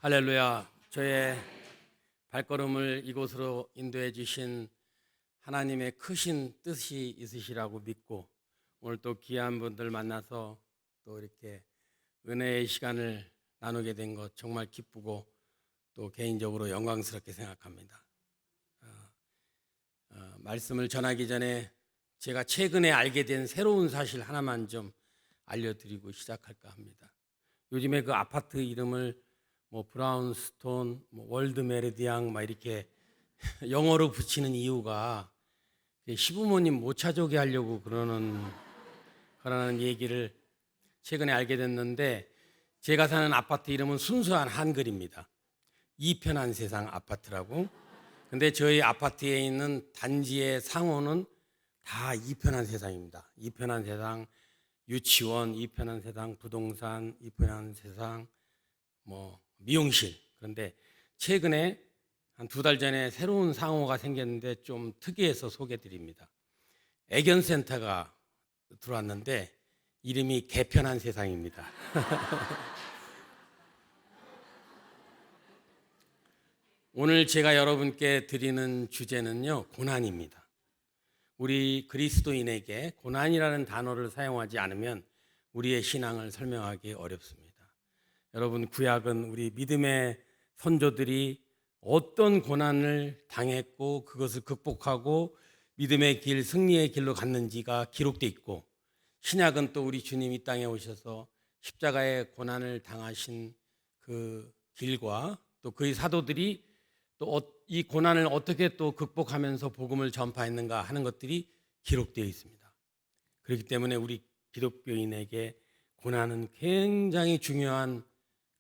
할렐루야. 저의 발걸음을 이곳으로 인도해 주신 하나님의 크신 뜻이 있으시라고 믿고 오늘 또 귀한 분들 만나서 또 이렇게 은혜의 시간을 나누게 된 것 정말 기쁘고 또 개인적으로 영광스럽게 생각합니다. 말씀을 전하기 전에 제가 최근에 알게 된 새로운 사실 하나만 좀 알려드리고 시작할까 합니다. 요즘에 그 아파트 이름을 브라운스톤, 월드 메리디앙 막 이렇게 영어로 붙이는 이유가 시부모님 못 찾아오게 하려고 그러는 얘기를 최근에 알게 됐는데, 제가 사는 아파트 이름은 순수한 한글입니다. 이편한 세상 아파트라고. 근데 저희 아파트에 있는 단지의 상호는 다 이편한 세상입니다. 이편한 세상 유치원, 이편한 세상 부동산, 이편한 세상 미용실. 그런데 최근에 한 2달 전에 새로운 상호가 생겼는데 좀 특이해서 소개드립니다. 애견센터가 들어왔는데 이름이 개편한 세상입니다. 오늘 제가 여러분께 드리는 주제는요, 고난입니다. 우리 그리스도인에게 고난이라는 단어를 사용하지 않으면 우리의 신앙을 설명하기 어렵습니다. 여러분, 구약은 우리 믿음의 선조들이 어떤 고난을 당했고 그것을 극복하고 믿음의 길, 승리의 길로 갔는지가 기록되어 있고, 신약은 또 우리 주님 이 땅에 오셔서 십자가의 고난을 당하신 그 길과 또 그의 사도들이 또 이 고난을 어떻게 또 극복하면서 복음을 전파했는가 하는 것들이 기록되어 있습니다. 그렇기 때문에 우리 기독교인에게 고난은 굉장히 중요한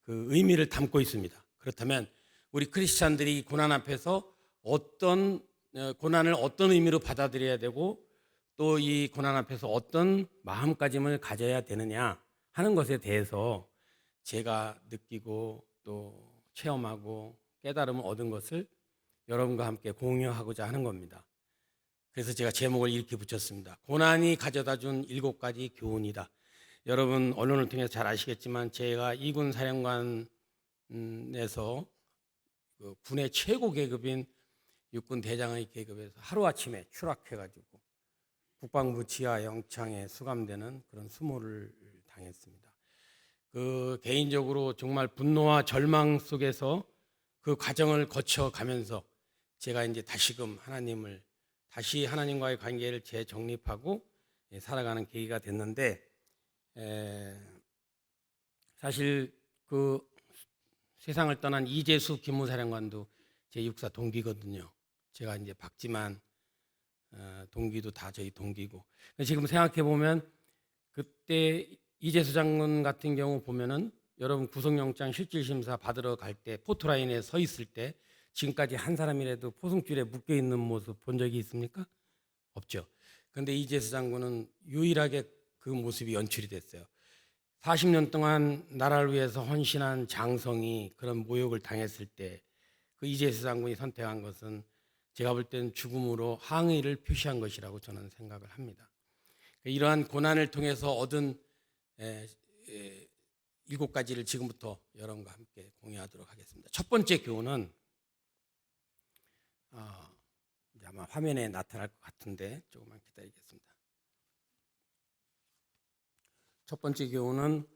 그 의미를 담고 있습니다. 그렇다면 우리 크리스찬들이 고난 앞에서 고난을 어떤 의미로 받아들여야 되고 또 이 고난 앞에서 어떤 마음가짐을 가져야 되느냐 하는 것에 대해서 제가 느끼고 또 체험하고 깨달음을 얻은 것을 여러분과 함께 공유하고자 하는 겁니다. 그래서 제가 제목을 이렇게 붙였습니다. 고난이 가져다 준 7가지 교훈이다. 여러분 언론을 통해서 잘 아시겠지만 제가 이군 사령관에서 그 군의 최고 계급인 육군 대장의 계급에서 하루아침에 추락해가지고 국방부 지하 영창에 수감되는 그런 수모를 당했습니다. 그 개인적으로 정말 분노와 절망 속에서 그 과정을 거쳐가면서 제가 이제 다시금 다시 하나님과의 관계를 재정립하고 살아가는 계기가 됐는데, 사실 그 세상을 떠난 이재수 기무사령관도 제 육사 동기거든요. 제가 이제 박지만 동기도 다 저희 동기고. 지금 생각해 보면 그때 이재수 장군 같은 경우 보면은 여러분 구속영장 실질심사 받으러 갈 때 포토라인에 서 있을 때 지금까지 한 사람이라도 포승줄에 묶여 있는 모습 본 적이 있습니까? 없죠. 그런데 이재수 장군은 유일하게 그 모습이 연출이 됐어요. 40년 동안 나라를 위해서 헌신한 장성이 그런 모욕을 당했을 때 그 이재수 장군이 선택한 것은 제가 볼 때는 죽음으로 항의를 표시한 것이라고 저는 생각을 합니다. 이러한 고난을 통해서 얻은 7가지를 지금부터 여러분과 함께 공유하도록 하겠습니다. 첫 번째 교훈은 이제 아마 화면에 나타날 것 같은데 조금만 기다리겠습니다. 첫 번째 교훈은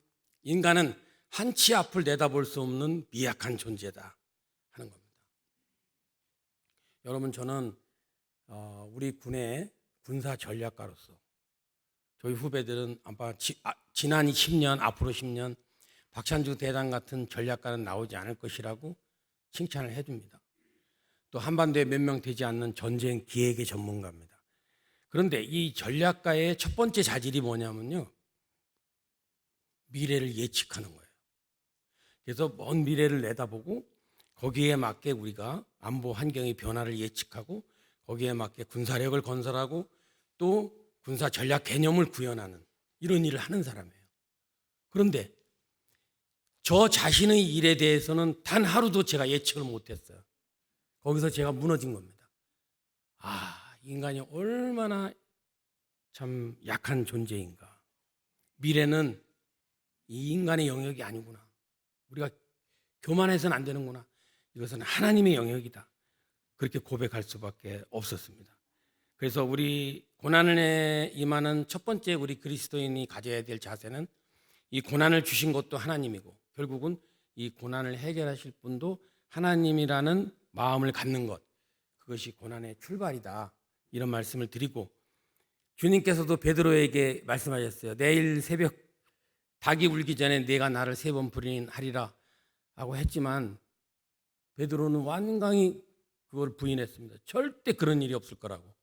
인간은 한치 앞을 내다볼 수 없는 미약한 존재다 하는 겁니다. 여러분, 저는 우리 군의 군사 전략가로서 저희 후배들은 아마 지난 10년, 앞으로 10년 박찬주 대장 같은 전략가는 나오지 않을 것이라고 칭찬을 해줍니다. 또 한반도에 몇 명 되지 않는 전쟁 기획의 전문가입니다. 그런데 이 전략가의 첫 번째 자질이 뭐냐면요, 미래를 예측하는 거예요. 그래서 먼 미래를 내다보고 거기에 맞게 우리가 안보 환경의 변화를 예측하고 거기에 맞게 군사력을 건설하고 또 군사 전략 개념을 구현하는 이런 일을 하는 사람이에요. 그런데 저 자신의 일에 대해서는 단 하루도 제가 예측을 못했어요. 거기서 제가 무너진 겁니다. 인간이 얼마나 참 약한 존재인가. 미래는 이 인간의 영역이 아니구나. 우리가 교만해서는 안 되는구나. 이것은 하나님의 영역이다. 그렇게 고백할 수밖에 없었습니다. 그래서 우리 고난에 임하는 첫 번째 우리 그리스도인이 가져야 될 자세는 이 고난을 주신 것도 하나님이고 결국은 이 고난을 해결하실 분도 하나님이라는 마음을 갖는 것, 그것이 고난의 출발이다. 이런 말씀을 드리고, 주님께서도 베드로에게 말씀하셨어요. 내일 새벽 닭이 울기 전에 네가 나를 3번 부인하리라 하고 했지만 베드로는 완강히 그걸 부인했습니다. 절대 그런 일이 없을 거라고.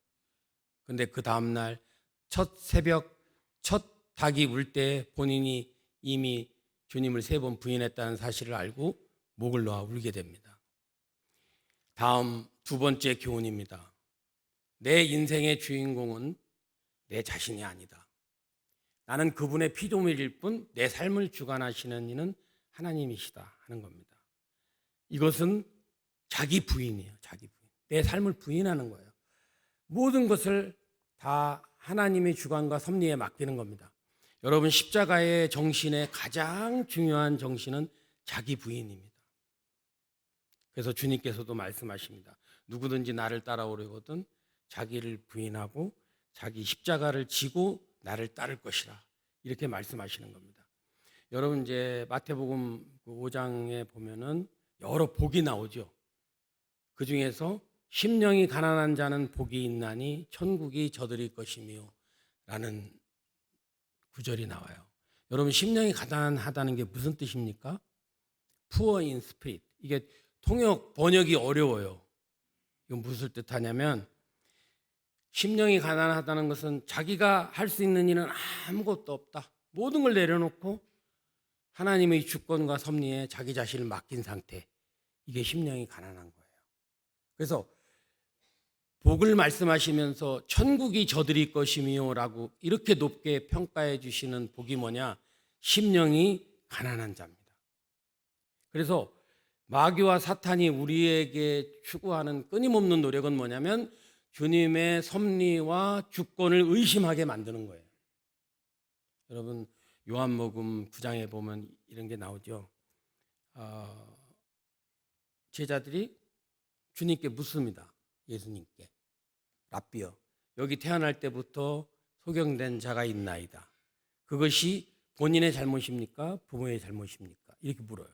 근데 그 다음날 첫 새벽 첫 닭이 울 때 본인이 이미 주님을 3번 부인했다는 사실을 알고 목을 놓아 울게 됩니다. 다음 두 번째 교훈입니다. 내 인생의 주인공은 내 자신이 아니다. 나는 그분의 피조물일 뿐 내 삶을 주관하시는 이는 하나님이시다 하는 겁니다. 이것은 자기 부인이에요. 자기 부인. 내 삶을 부인하는 거예요. 모든 것을 다 하나님의 주관과 섭리에 맡기는 겁니다. 여러분, 십자가의 정신의 가장 중요한 정신은 자기 부인입니다. 그래서 주님께서도 말씀하십니다. 누구든지 나를 따라오려거든 자기를 부인하고 자기 십자가를 지고 나를 따를 것이라. 이렇게 말씀하시는 겁니다. 여러분, 이제 마태복음 5장에 보면은 여러 복이 나오죠. 그 중에서 심령이 가난한 자는 복이 있나니 천국이 저들일 것이며 라는 구절이 나와요. 여러분, 심령이 가난하다는 게 무슨 뜻입니까? Poor in spirit. 이게 번역이 어려워요. 이건 무슨 뜻하냐면 심령이 가난하다는 것은 자기가 할 수 있는 일은 아무것도 없다. 모든 걸 내려놓고 하나님의 주권과 섭리에 자기 자신을 맡긴 상태. 이게 심령이 가난한 거예요. 그래서 복을 말씀하시면서 천국이 저들일 것이며 라고 이렇게 높게 평가해 주시는 복이 뭐냐? 심령이 가난한 자입니다. 그래서 마귀와 사탄이 우리에게 추구하는 끊임없는 노력은 뭐냐면 주님의 섭리와 주권을 의심하게 만드는 거예요. 여러분, 요한복음 9장에 보면 이런 게 나오죠. 제자들이 주님께 묻습니다. 예수님께. 랍비여, 여기 태어날 때부터 소경된 자가 있나이다. 그것이 본인의 잘못입니까? 부모의 잘못입니까? 이렇게 물어요.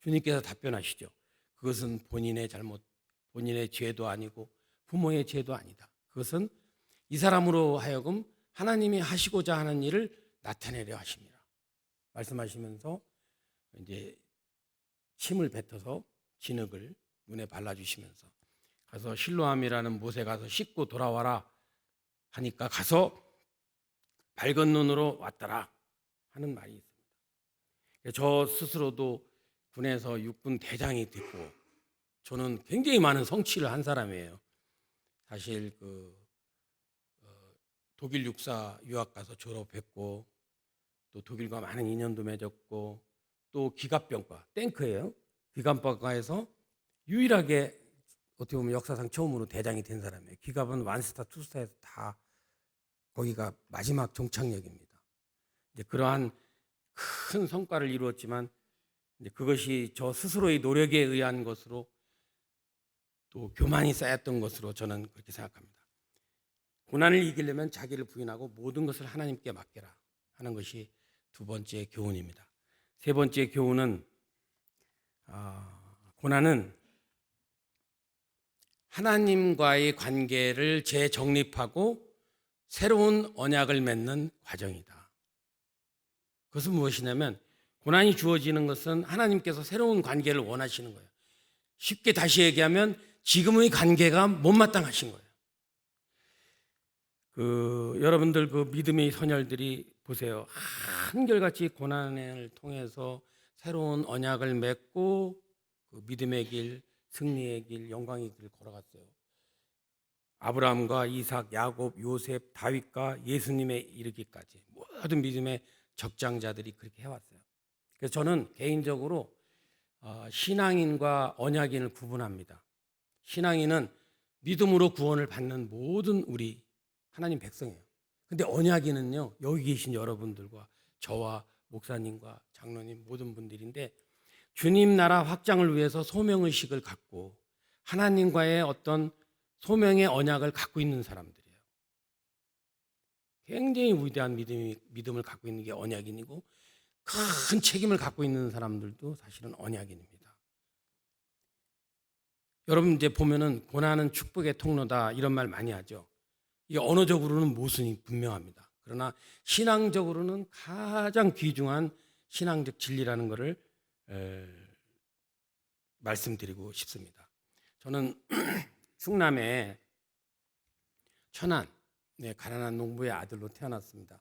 주님께서 답변하시죠. 그것은 본인의 잘못, 본인의 죄도 아니고 부모의 죄도 아니다. 그것은 이 사람으로 하여금 하나님이 하시고자 하는 일을 나타내려 하십니다. 말씀하시면서 이제 침을 뱉어서 진흙을 눈에 발라주시면서 가서 실로암이라는 못에 가서 씻고 돌아와라 하니까 가서 밝은 눈으로 왔더라 하는 말이 있습니다. 저 스스로도 군에서 육군 대장이 됐고 저는 굉장히 많은 성취를 한 사람이에요. 사실 독일 육사 유학 가서 졸업했고 또 독일과 많은 인연도 맺었고 또 기갑병과 탱크예요. 기갑병과에서 유일하게 어떻게 보면 역사상 처음으로 대장이 된 사람이에요. 기갑은 완스타, 투스타에서 다 거기가 마지막 종착역입니다. 이제 그러한 큰 성과를 이루었지만 이제 그것이 저 스스로의 노력에 의한 것으로 또 교만이 쌓였던 것으로 저는 그렇게 생각합니다. 고난을 이기려면 자기를 부인하고 모든 것을 하나님께 맡겨라 하는 것이 두 번째 교훈입니다. 세 번째 교훈은 고난은 하나님과의 관계를 재정립하고 새로운 언약을 맺는 과정이다. 그것은 무엇이냐면 고난이 주어지는 것은 하나님께서 새로운 관계를 원하시는 거예요. 쉽게 다시 얘기하면 지금의 관계가 못마땅하신 거예요. 여러분들 믿음의 선열들이 보세요. 한결같이 고난을 통해서 새로운 언약을 맺고 믿음의 길, 승리의 길, 영광의 길을 걸어갔어요. 아브라함과 이삭, 야곱, 요셉, 다윗과 예수님에 이르기까지 모든 믿음의 적장자들이 그렇게 해왔어요. 그래서 저는 개인적으로 신앙인과 언약인을 구분합니다. 신앙인은 믿음으로 구원을 받는 모든 우리 하나님 백성이에요. 근데 언약인은요, 여기 계신 여러분들과 저와 목사님과 장로님 모든 분들인데 주님 나라 확장을 위해서 소명의식을 갖고 하나님과의 어떤 소명의 언약을 갖고 있는 사람들이에요. 굉장히 위대한 믿음을 갖고 있는 게 언약인이고 큰 책임을 갖고 있는 사람들도 사실은 언약인입니다. 여러분 이제 보면은 고난은 축복의 통로다 이런 말 많이 하죠. 이게 언어적으로는 모순이 분명합니다. 그러나 신앙적으로는 가장 귀중한 신앙적 진리라는 것을 말씀드리고 싶습니다. 저는 충남의 천안 가난한 농부의 아들로 태어났습니다.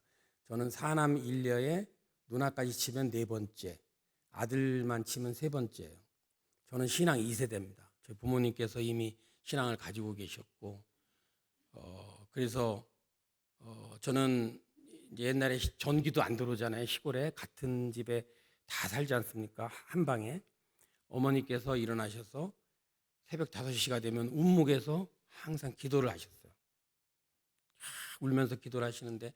저는 사남 일녀의 누나까지 치면 네 번째, 아들만 치면 세 번째예요. 저는 신앙 2세대입니다. 저희 부모님께서 이미 신앙을 가지고 계셨고, 그래서 저는 이제 옛날에 전기도 안 들어오잖아요. 시골에 같은 집에 다 살지 않습니까? 한 방에 어머니께서 일어나셔서 새벽 5시가 되면 운목에서 항상 기도를 하셨어요. 울면서 기도를 하시는데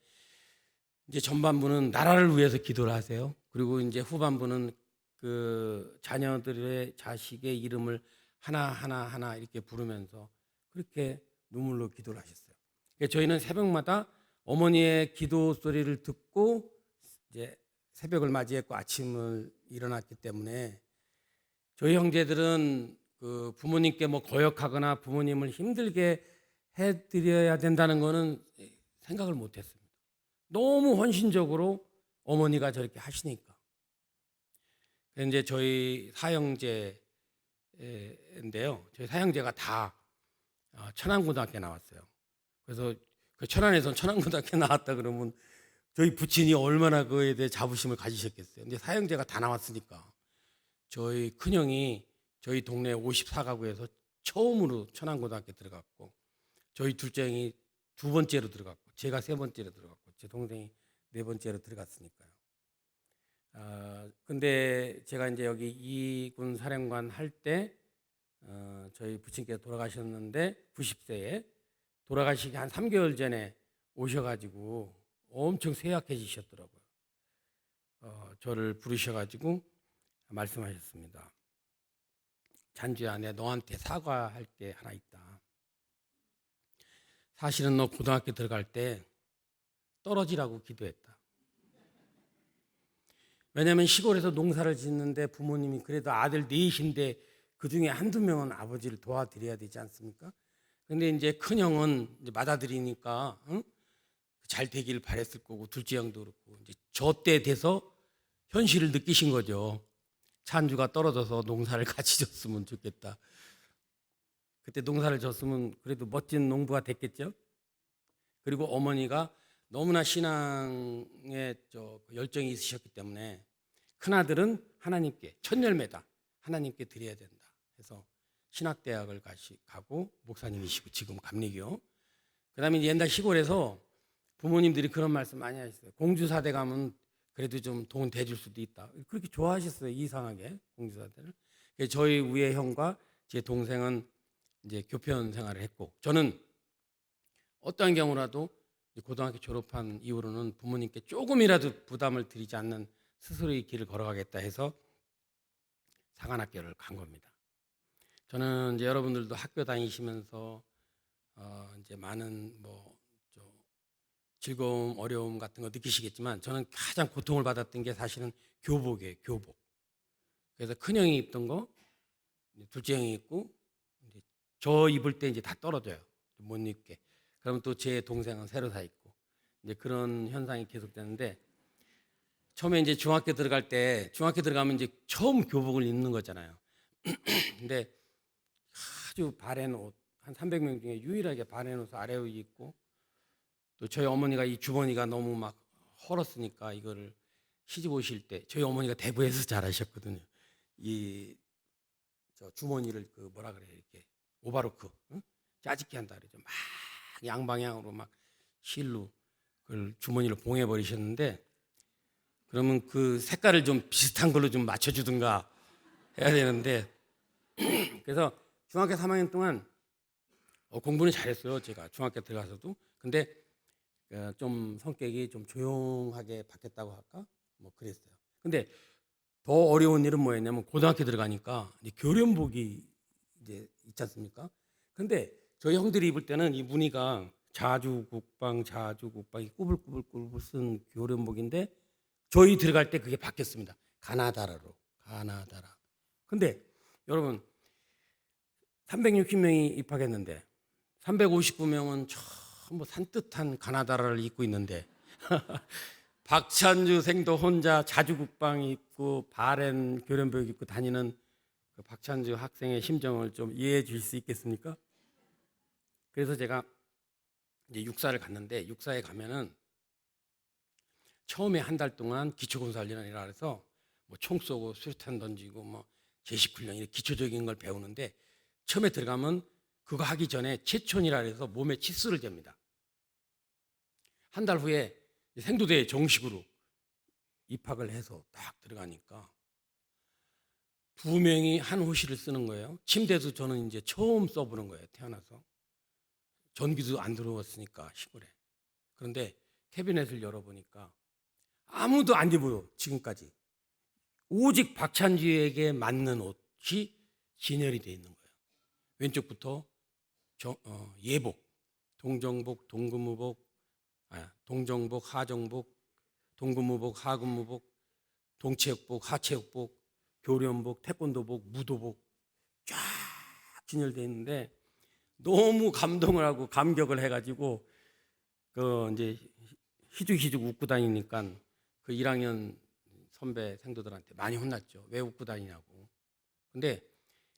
이제 전반부는 나라를 위해서 기도를 하세요. 그리고 이제 후반부는 그 자녀들의 자식의 이름을 하나 이렇게 부르면서 그렇게 눈물로 기도를 하셨어요. 그러니까 저희는 새벽마다 어머니의 기도 소리를 듣고 이제 새벽을 맞이했고 아침을 일어났기 때문에 저희 형제들은 그 부모님께 뭐 거역하거나 부모님을 힘들게 해드려야 된다는 거는 생각을 못했습니다. 너무 헌신적으로 어머니가 저렇게 하시니까. 이제 저희 사형제인데요. 저희 사형제가 다 천안고등학교 나왔어요. 그래서 그 천안에서 천안고등학교 나왔다 그러면 저희 부친이 얼마나 그에 대해 자부심을 가지셨겠어요. 근데 사형제가 다 나왔으니까 저희 큰형이 저희 동네 54가구에서 처음으로 천안고등학교 들어갔고 저희 둘째 형이 두 번째로 들어갔고 제가 세 번째로 들어갔고 제 동생이 네 번째로 들어갔으니까요. 근데 제가 이제 여기 이군 사령관 할 때 저희 부친께서 돌아가셨는데 90세에 돌아가시기 한 3개월 전에 오셔가지고 엄청 쇠약해지셨더라고요. 저를 부르셔가지고 말씀하셨습니다. 잔주야, 내가 너한테 사과할 게 하나 있다. 사실은 너 고등학교 들어갈 때 떨어지라고 기도했다. 왜냐하면 시골에서 농사를 짓는데 부모님이 그래도 아들 넷인데 그중에 한두 명은 아버지를 도와드려야 되지 않습니까? 근데 이제 큰형은 이제 맞아들이니까 잘 되길 바랬을 거고 둘째 형도 그렇고 이제 저 때 돼서 현실을 느끼신 거죠. 찬주가 떨어져서 농사를 같이 졌으면 좋겠다. 그때 농사를 졌으면 그래도 멋진 농부가 됐겠죠. 그리고 어머니가 너무나 신앙에 열정이 있으셨기 때문에 큰아들은 하나님께 첫열매다. 하나님께 드려야 된다. 해서 신학대학을 가고 목사님이시고 지금 감리교. 그다음에 이제 옛날 시골에서 부모님들이 그런 말씀 많이 하셨어요. 공주사대 가면 그래도 좀 돈 대줄 수도 있다. 그렇게 좋아하셨어요. 이상하게 공주사대를. 저희 위에 형과 제 동생은 이제 교편 생활을 했고 저는 어떠한 경우라도 고등학교 졸업한 이후로는 부모님께 조금이라도 부담을 드리지 않는 스스로의 길을 걸어가겠다 해서 사관학교를 간 겁니다. 저는 이제 여러분들도 학교 다니시면서 이제 많은 즐거움, 어려움 같은 거 느끼시겠지만 저는 가장 고통을 받았던 게 사실은 교복이에요. 교복. 그래서 큰형이 입던 거, 둘째 형이 입고 저 입을 때 이제 다 떨어져요. 못 입게. 그럼 또 제 동생은 새로 사 입고 이제 그런 현상이 계속되는데 처음에 이제 중학교 들어가면 이제 처음 교복을 입는 거잖아요. 근데 아주 바랜 옷, 한 300명 중에 유일하게 바랜 옷 아래 옷 입고 또 저희 어머니가 이 주머니가 너무 막 헐었으니까 이거를 시집 오실 때 저희 어머니가 대구에서 잘하셨거든요. 저 주머니를 그 뭐라 그래 이렇게 오바로크 짜집기 한다 그러죠. 막 양방향으로 막 실로 그걸 주머니를 봉해 버리셨는데 그러면 그 색깔을 좀 비슷한 걸로 좀 맞춰주든가 해야 되는데 그래서 중학교 3학년 동안 공부는 잘했어요. 제가 중학교 들어가서도. 근데 좀 성격이 좀 조용하게 바뀌었다고 할까? 뭐 그랬어요. 근데 더 어려운 일은 뭐였냐면 고등학교 들어가니까 이제 교련복이 이제 있지 않습니까? 근데 저희 형들이 입을 때는 이 무늬가 자주국방이 꾸불꾸불꾸불 쓴 교련복인데 저희 들어갈 때 그게 바뀌었습니다. 가나다라로. 가나다라. 근데 여러분 360명이 입학했는데 359명은 전부 산뜻한 가나다라를 입고 있는데 박찬주 생도 혼자 자주국방 입고 바렌 교련복 입고 다니는 그 박찬주 학생의 심정을 좀 이해해 주실 수 있겠습니까? 그래서 제가 이제 육사를 갔는데 육사에 가면은 처음에 한 달 동안 기초군사훈련이라 해서 뭐 총 쏘고 수류탄 던지고 뭐 제식훈련 이렇게 기초적인 걸 배우는데 처음에 들어가면 그거 하기 전에 체촌이라 해서 몸에 치수를 잽니다. 한 달 후에 생도대에 정식으로 입학을 해서 딱 들어가니까 두 명이 한 호실을 쓰는 거예요. 침대도 저는 이제 처음 써보는 거예요. 태어나서. 전기도 안 들어왔으니까 시골에. 그런데 캐비넷을 열어보니까 아무도 안 입어요. 지금까지. 오직 박찬주에게 맞는 옷이 진열이 되어 있는 거예요. 왼쪽부터 예복, 동정복, 동정복, 하정복, 동근무복, 하근무복, 동체육복, 하체육복, 교련복, 태권도복, 무도복 쫙 진열되어 있는데 너무 감동을 하고 감격을 해가지고 그 이제 희죽희죽 웃고 다니니까 그 1학년 선배 생도들한테 많이 혼났죠. 왜 웃고 다니냐고. 근데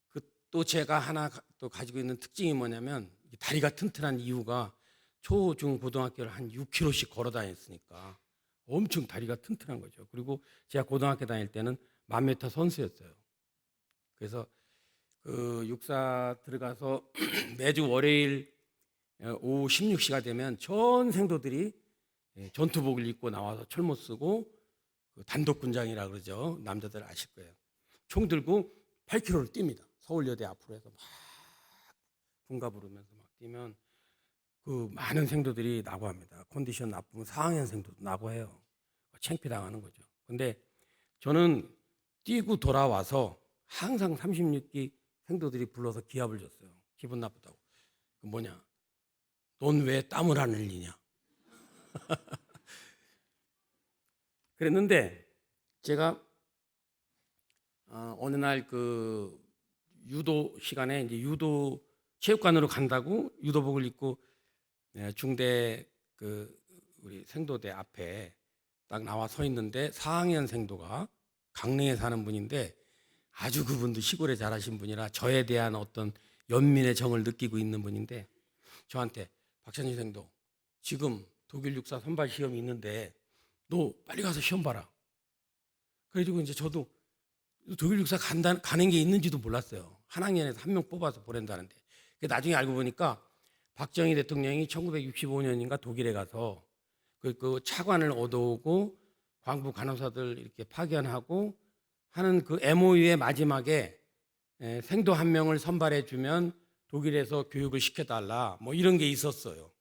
그 또 제가 하나 또 가지고 있는 특징이 뭐냐면 다리가 튼튼한 이유가 초, 중, 고등학교를 한 6km씩 걸어 다녔으니까 엄청 다리가 튼튼한 거죠. 그리고 제가 고등학교 다닐 때는 1000m 선수였어요. 그래서 그 육사 들어가서 매주 월요일 오후 16시가 되면 전 생도들이 전투복을 입고 나와서 철모 쓰고 그 단독군장이라 그러죠. 남자들 아실 거예요. 총 들고 8km를 뜁니다. 서울여대 앞으로 해서 막 군가 부르면서 막 뛰면 그 많은 생도들이 낙오합니다. 컨디션 나쁘면 4학년 생도도 낙오해요. 창피당하는 거죠. 근데 저는 뛰고 돌아와서 항상 36기 생도들이 불러서 기합을 줬어요. 기분 나쁘다고. 그 뭐냐? 넌 왜 땀을 안 흘리냐? 그랬는데 제가 어느 날 그 유도 시간에 이제 유도 체육관으로 간다고 유도복을 입고 중대 그 우리 생도대 앞에 딱 나와 서 있는데 4학년 생도가 강릉에 사는 분인데 아주 그분도 시골에 자라신 분이라 저에 대한 어떤 연민의 정을 느끼고 있는 분인데 저한테 박찬희 생도 지금 독일 육사 선발 시험이 있는데 너 빨리 가서 시험 봐라. 그래가지고 이제 저도 독일 육사 가는 게 있는지도 몰랐어요. 한 학년에서 한 명 뽑아서 보낸다는데. 나중에 알고 보니까 박정희 대통령이 1965년인가 독일에 가서 그 차관을 얻어오고 광부 간호사들 이렇게 파견하고 하는 그 MOU의 마지막에 생도 한 명을 선발해 주면 독일에서 교육을 시켜달라 뭐 이런 게 있었어요.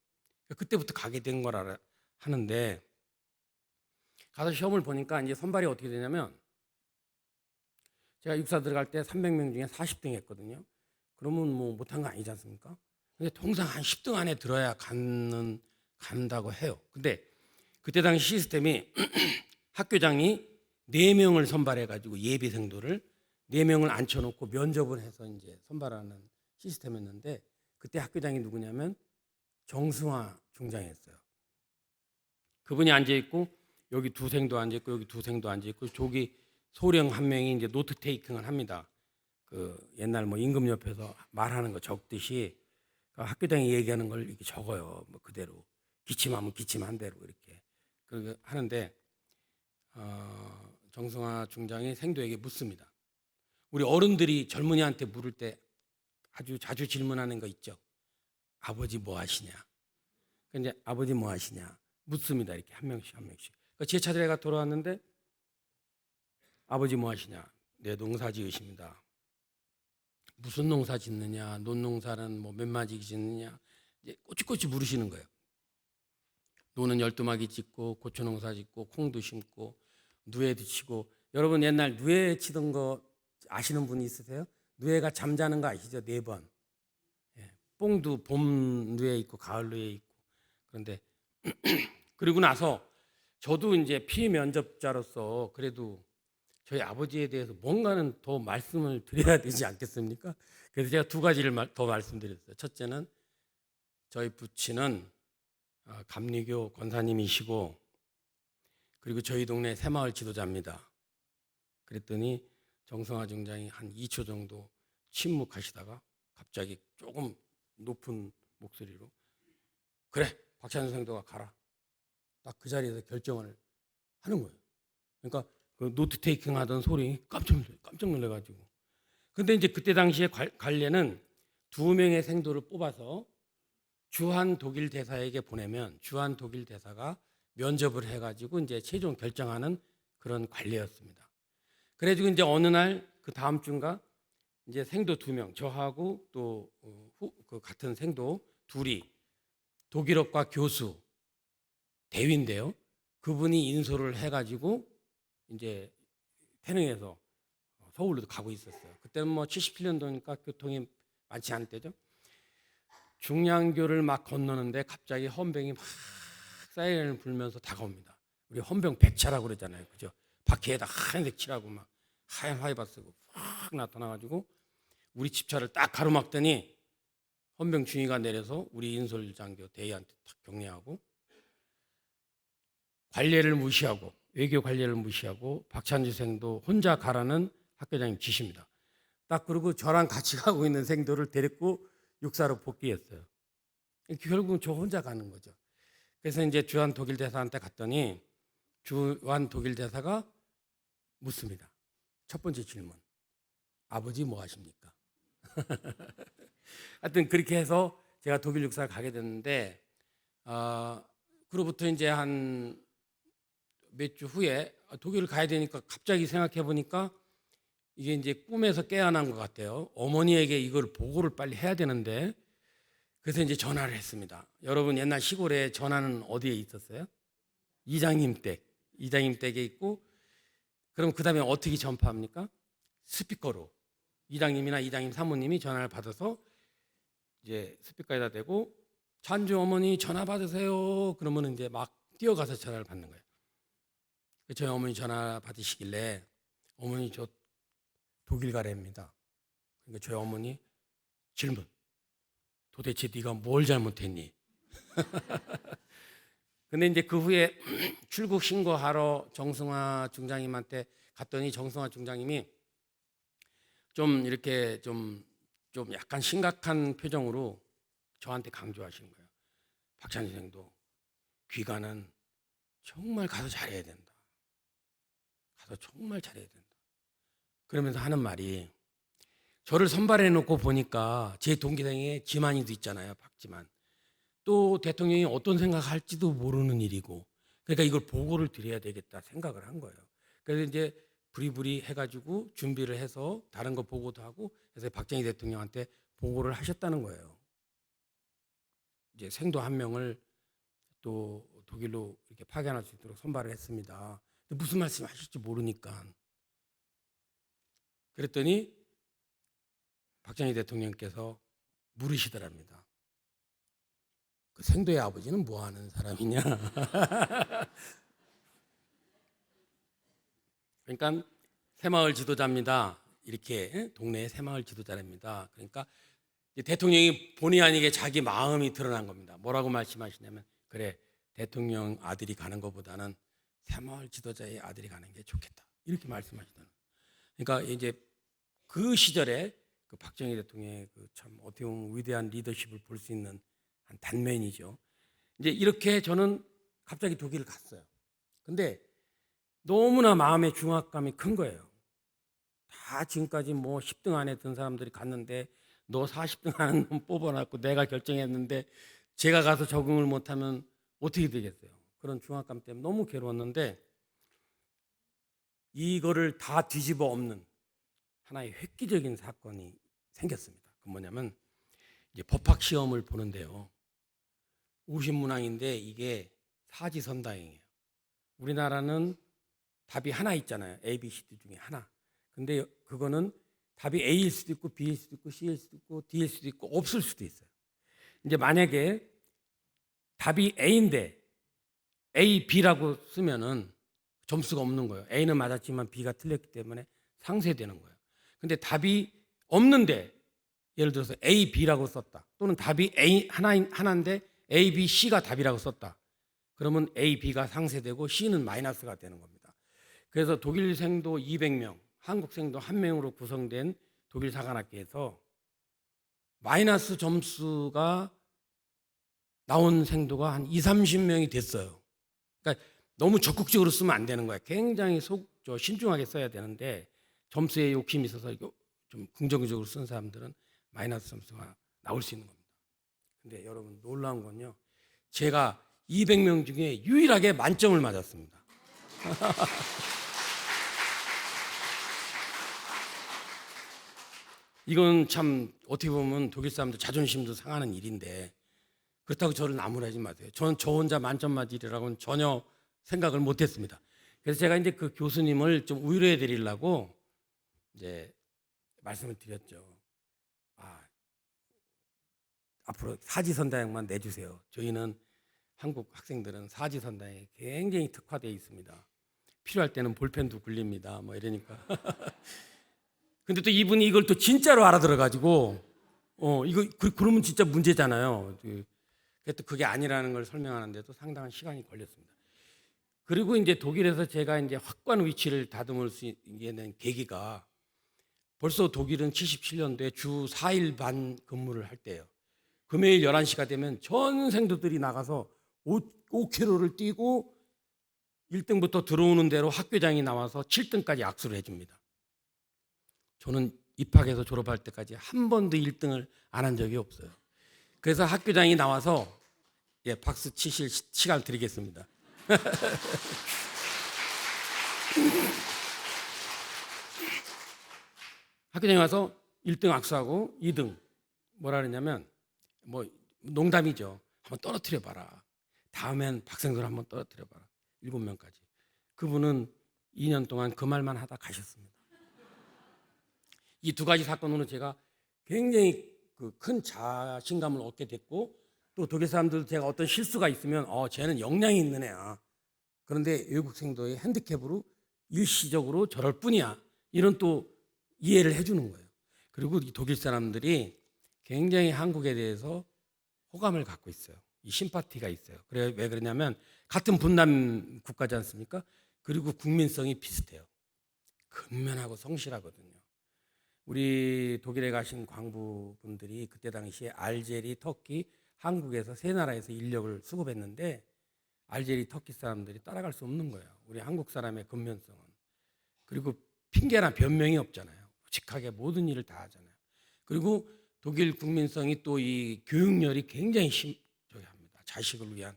그때부터 가게 된 거라 하는데 가서 시험을 보니까 이제 선발이 어떻게 되냐면 제가 육사 들어갈 때 300명 중에 40등 했거든요. 그러면 뭐 못한 거 아니지 않습니까? 근데 통상 한 10등 안에 들어야 간다고 해요. 근데 그때 당시 시스템이 학교장이 4명을 선발해가지고 예비생도를 4명을 앉혀놓고 면접을 해서 이제 선발하는 시스템이었는데 그때 학교장이 누구냐면 정승화 중장이었어요. 그분이 앉아있고 여기 두 생도 앉아있고 여기 두 생도 앉아있고 저기 소령 한 명이 이제 노트 테이킹을 합니다. 그 옛날 뭐 임금 옆에서 말하는 거 적듯이 그 학교장이 얘기하는 걸 이렇게 적어요. 뭐 그대로 기침하면 기침한 대로 이렇게 그렇게 하는데 정승화 중장이 생도에게 묻습니다. 우리 어른들이 젊은이한테 물을 때 아주 자주 질문하는 거 있죠. 아버지 뭐 하시냐? 이제 아버지 뭐 하시냐? 묻습니다. 이렇게 한 명씩 한 명씩. 제 차례가 돌아왔는데 아버지 뭐 하시냐? 네, 농사 지으십니다. 무슨 농사 짓느냐? 논농사는 뭐 몇 마디 짓느냐? 이제 꼬치꼬치 물으시는 거예요. 노는 12마디 짓고 고추 농사 짓고 콩도 심고 누에도 치고 여러분 옛날 누에 치던 거 아시는 분 있으세요? 누에가 잠자는 거 아시죠? 4번. 예, 뽕도 봄 누에 있고 가을 누에 있고. 그런데 그리고 나서 저도 이제 피면접자로서 그래도 저희 아버지에 대해서 뭔가는 더 말씀을 드려야 되지 않겠습니까? 그래서 제가 2가지를 더 말씀드렸어요. 첫째는 저희 부친은 감리교 권사님이시고 그리고 저희 동네 새마을 지도자입니다. 그랬더니 정성화 중장이 한 2초 정도 침묵하시다가 갑자기 조금 높은 목소리로 그래 박찬수 생도가 가라. 딱 그 자리에서 결정을 하는 거예요. 그러니까 그 노트 테이킹 하던 소리 깜짝 놀래가지고. 근데 이제 그때 당시에 관례는 2명의 생도를 뽑아서 주한 독일 대사에게 보내면 주한 독일 대사가 면접을 해가지고 이제 최종 결정하는 그런 관례였습니다. 그래가지고 이제 어느 날 그 다음 주인가 이제 생도 2명 저하고 또 그 같은 생도 둘이 독일어과 교수 대위인데요. 그분이 인솔을 해가지고 이제 태릉에서 서울로 가고 있었어요. 그때는 뭐 77년도니까 교통이 많지 않을 때죠. 중량교를 막 건너는데 갑자기 헌병이 막 사이렌을 불면서 다가옵니다. 우리 헌병 백차라고 그러잖아요, 그죠? 바퀴에다 하얀색 칠하고 막 하얀 화이바 쓰고 확 나타나가지고 우리 집차를 딱 가로막더니 헌병 중위가 내려서 우리 인솔장교 대위한테 딱 격려하고 관례를 무시하고 외교 관례를 무시하고 박찬주 생도 혼자 가라는 학교장님 지시입니다. 딱 그러고 저랑 같이 가고 있는 생도를 데리고 육사로 복귀했어요. 결국은 저 혼자 가는 거죠. 그래서 이제 주한 독일 대사한테 갔더니 주한 독일 대사가 묻습니다. 첫 번째 질문. 아버지 뭐 하십니까? 하여튼 그렇게 해서 제가 독일 육사를 가게 됐는데 그로부터 이제 한 몇 주 후에 독일을 가야 되니까 갑자기 생각해 보니까 이게 이제 꿈에서 깨어난 것 같아요. 어머니에게 이걸 보고를 빨리 해야 되는데 그래서 이제 전화를 했습니다. 여러분 옛날 시골에 전화는 어디에 있었어요? 이장님 댁에 있고 그럼 그 다음에 어떻게 전파합니까? 스피커로 이장님이나 이장님 사모님이 전화를 받아서 이제 스피커에다 대고 찬주 어머니 전화 받으세요. 그러면 이제 막 뛰어가서 전화를 받는 거예요. 저희 어머니 전화 받으시길래 어머니 저 독일 가래입니다. 그러니까 저희 어머니 질문. 도대체 네가 뭘 잘못했니? 근데 이제 그 후에 출국 신고하러 정승화 중장님한테 갔더니 정승화 중장님이 좀 이렇게 좀 약간 심각한 표정으로 저한테 강조하신 거예요. 박찬주 생도 귀가는 정말 가서 잘해야 된다. 가서 정말 잘해야 된다. 그러면서 하는 말이 저를 선발해 놓고 보니까 제 동기생에 지만이도 있잖아요. 박지만. 또 대통령이 어떤 생각할지도 모르는 일이고 그러니까 이걸 보고를 드려야 되겠다 생각을 한 거예요. 그래서 이제 부리부리 해가지고 준비를 해서 다른 거 보고도 하고 그래서 박정희 대통령한테 보고를 하셨다는 거예요. 이제 생도 1명을 또 독일로 이렇게 파견할 수 있도록 선발을 했습니다. 무슨 말씀 하실지 모르니까 그랬더니 박정희 대통령께서 물으시더랍니다. 그 생도의 아버지는 뭐 하는 사람이냐? 그러니까 새마을 지도자입니다. 이렇게 동네의 새마을 지도자랍니다. 그러니까 대통령이 본의 아니게 자기 마음이 드러난 겁니다. 뭐라고 말씀하시냐면 그래 대통령 아들이 가는 것보다는 새마을 지도자의 아들이 가는 게 좋겠다. 이렇게 말씀하시더라고요. 그러니까 이제 그 시절에 그 박정희 대통령의 그 참 어떻게 보면 위대한 리더십을 볼 수 있는 한 단면이죠. 이제 이렇게 저는 갑자기 독일을 갔어요. 근데 너무나 마음의 중압감이 큰 거예요. 다 지금까지 뭐 10등 안에 든 사람들이 갔는데 너 40등 안에 뽑아놨고 내가 결정했는데 제가 가서 적응을 못하면 어떻게 되겠어요? 그런 중압감 때문에 너무 괴로웠는데 이거를 다 뒤집어 엎는 하나의 획기적인 사건이 생겼습니다. 그 뭐냐면 이제 법학 시험을 보는데요. 50문항인데 이게 사지선다행이에요. 우리나라는 답이 하나 있잖아요. A, B, C, D 중에 하나. 근데 그거는 답이 A일 수도 있고 B일 수도 있고 C일 수도 있고 D일 수도 있고 없을 수도 있어요. 이제 만약에 답이 A인데 A, B라고 쓰면은 점수가 없는 거예요. A는 맞았지만 B가 틀렸기 때문에 상쇄되는 거예요. 근데 답이 없는데 예를 들어서 A, B라고 썼다. 또는 답이 하나인데 A, B, C가 답이라고 썼다. 그러면 A, B가 상쇄되고 C는 마이너스가 되는 겁니다. 그래서 독일생도 200명, 한국생도 1명으로 구성된 독일 사관학교에서 마이너스 점수가 나온 생도가 한 2, 30명이 됐어요. 그러니까 너무 적극적으로 쓰면 안 되는 거예요. 굉장히 신중하게 써야 되는데 점수에 욕심이 있어서 좀 긍정적으로 쓴 사람들은 마이너스 점수가 나올 수 있는 겁니다. 근데 여러분 놀라운 건요. 제가 200명 중에 유일하게 만점을 맞았습니다. 이건 참 어떻게 보면 독일 사람들 자존심도 상하는 일인데 그렇다고 저를 나무라지 마세요. 저는 저 혼자 만점 맞으리라고는 전혀 생각을 못했습니다. 그래서 제가 이제 그 교수님을 좀 위로해 드리려고 이제 말씀을 드렸죠. 앞으로 사지선다형만 내주세요. 저희는 한국 학생들은 사지선다형에 굉장히 특화되어 있습니다. 필요할 때는 볼펜도 굴립니다. 뭐 이러니까. 근데 또 이분이 이걸 또 진짜로 알아들어가지고 그러면 진짜 문제잖아요. 또 그게 아니라는 걸 설명하는데도 상당한 시간이 걸렸습니다. 그리고 이제 독일에서 제가 이제 확고한 위치를 다듬을 수 있는 계기가 벌써 독일은 77년도에 주 4일 반 근무를 할 때예요. 금요일 11시가 되면 전 생도들이 나가서 5km를 뛰고 1등부터 들어오는 대로 학교장이 나와서 7등까지 악수를 해줍니다. 저는 입학해서 졸업할 때까지 한 번도 1등을 안 한 적이 없어요. 그래서 학교장이 나와서 박수 치실 시간을 드리겠습니다. 학교장이 와서 1등 악수하고 2등 뭐라 그러냐면 뭐 농담이죠. 한번 떨어뜨려 봐라. 다음엔 박생들 한번 떨어뜨려 봐라. 7명까지. 그분은 2년 동안 그 말만 하다 가셨습니다. 이 두 가지 사건으로 제가 굉장히 큰 자신감을 얻게 됐고 또 독일 사람들 제가 어떤 실수가 있으면 쟤는 역량이 있는 애야. 그런데 외국생도의 핸디캡으로 일시적으로 저럴 뿐이야. 이런 또 이해를 해주는 거예요. 그리고 이 독일 사람들이 굉장히 한국에 대해서 호감을 갖고 있어요. 이 심파티가 있어요. 그래 왜 그러냐면 같은 분단 국가지 않습니까? 그리고 국민성이 비슷해요. 근면하고 성실하거든요. 우리 독일에 가신 광부분들이 그때 당시에 알제리, 터키, 한국에서 세 나라에서 인력을 수급했는데 알제리, 터키 사람들이 따라갈 수 없는 거예요. 우리 한국 사람의 근면성은. 그리고 핑계나 변명이 없잖아요. 직하게 모든 일을 다 하잖아요. 그리고 독일 국민성이 또 이 교육열이 굉장히 합니다. 자식을 위한.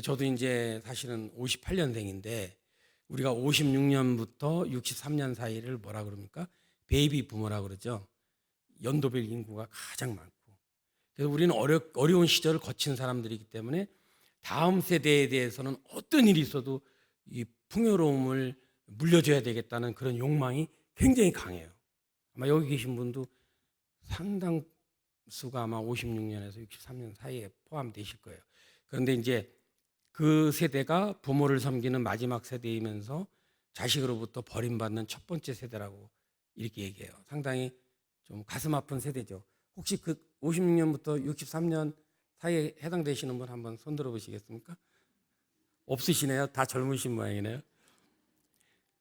저도 이제 사실은 58년생인데 우리가 56년부터 63년 사이를 뭐라 그럽니까? 베이비 부모라 그러죠. 연도별 인구가 가장 많고. 그래서 우리는 어려운 시절을 거친 사람들이기 때문에 다음 세대에 대해서는 어떤 일이 있어도 이 풍요로움을 물려줘야 되겠다는 그런 욕망이 굉장히 강해요. 아마 여기 계신 분도 상당수가 아마 56년에서 63년 사이에 포함되실 거예요. 그런데 이제 그 세대가 부모를 섬기는 마지막 세대이면서 자식으로부터 버림받는 첫 번째 세대라고 이렇게 얘기해요. 상당히 좀 가슴 아픈 세대죠. 혹시 그 56년부터 63년 사이에 해당되시는 분 한번 손 들어보시겠습니까? 없으시네요. 다 젊으신 모양이네요.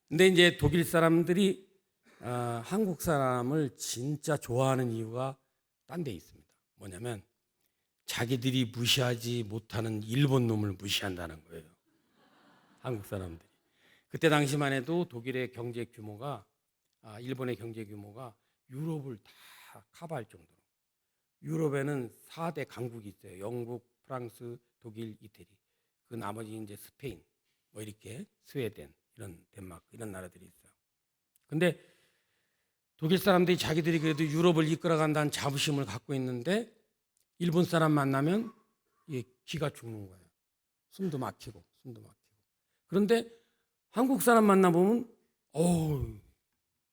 근데 이제 독일 사람들이 한국 사람을 진짜 좋아하는 이유가 딴 데 있습니다. 뭐냐면 자기들이 무시하지 못하는 일본 놈을 무시한다는 거예요. 한국 사람들이. 그때 당시만 해도 독일의 경제 규모가 일본의 경제 규모가 유럽을 다 커버할 정도로. 유럽에는 4대 강국이 있어요. 영국, 프랑스, 독일, 이태리. 그 나머지 이제 스페인, 뭐 이렇게 스웨덴, 이런 덴마크 이런 나라들이 있어요. 근데 독일 사람들이 자기들이 그래도 유럽을 이끌어간다는 자부심을 갖고 있는데 일본 사람 만나면 기가 죽는 거예요. 숨도 막히고. 그런데 한국 사람 만나보면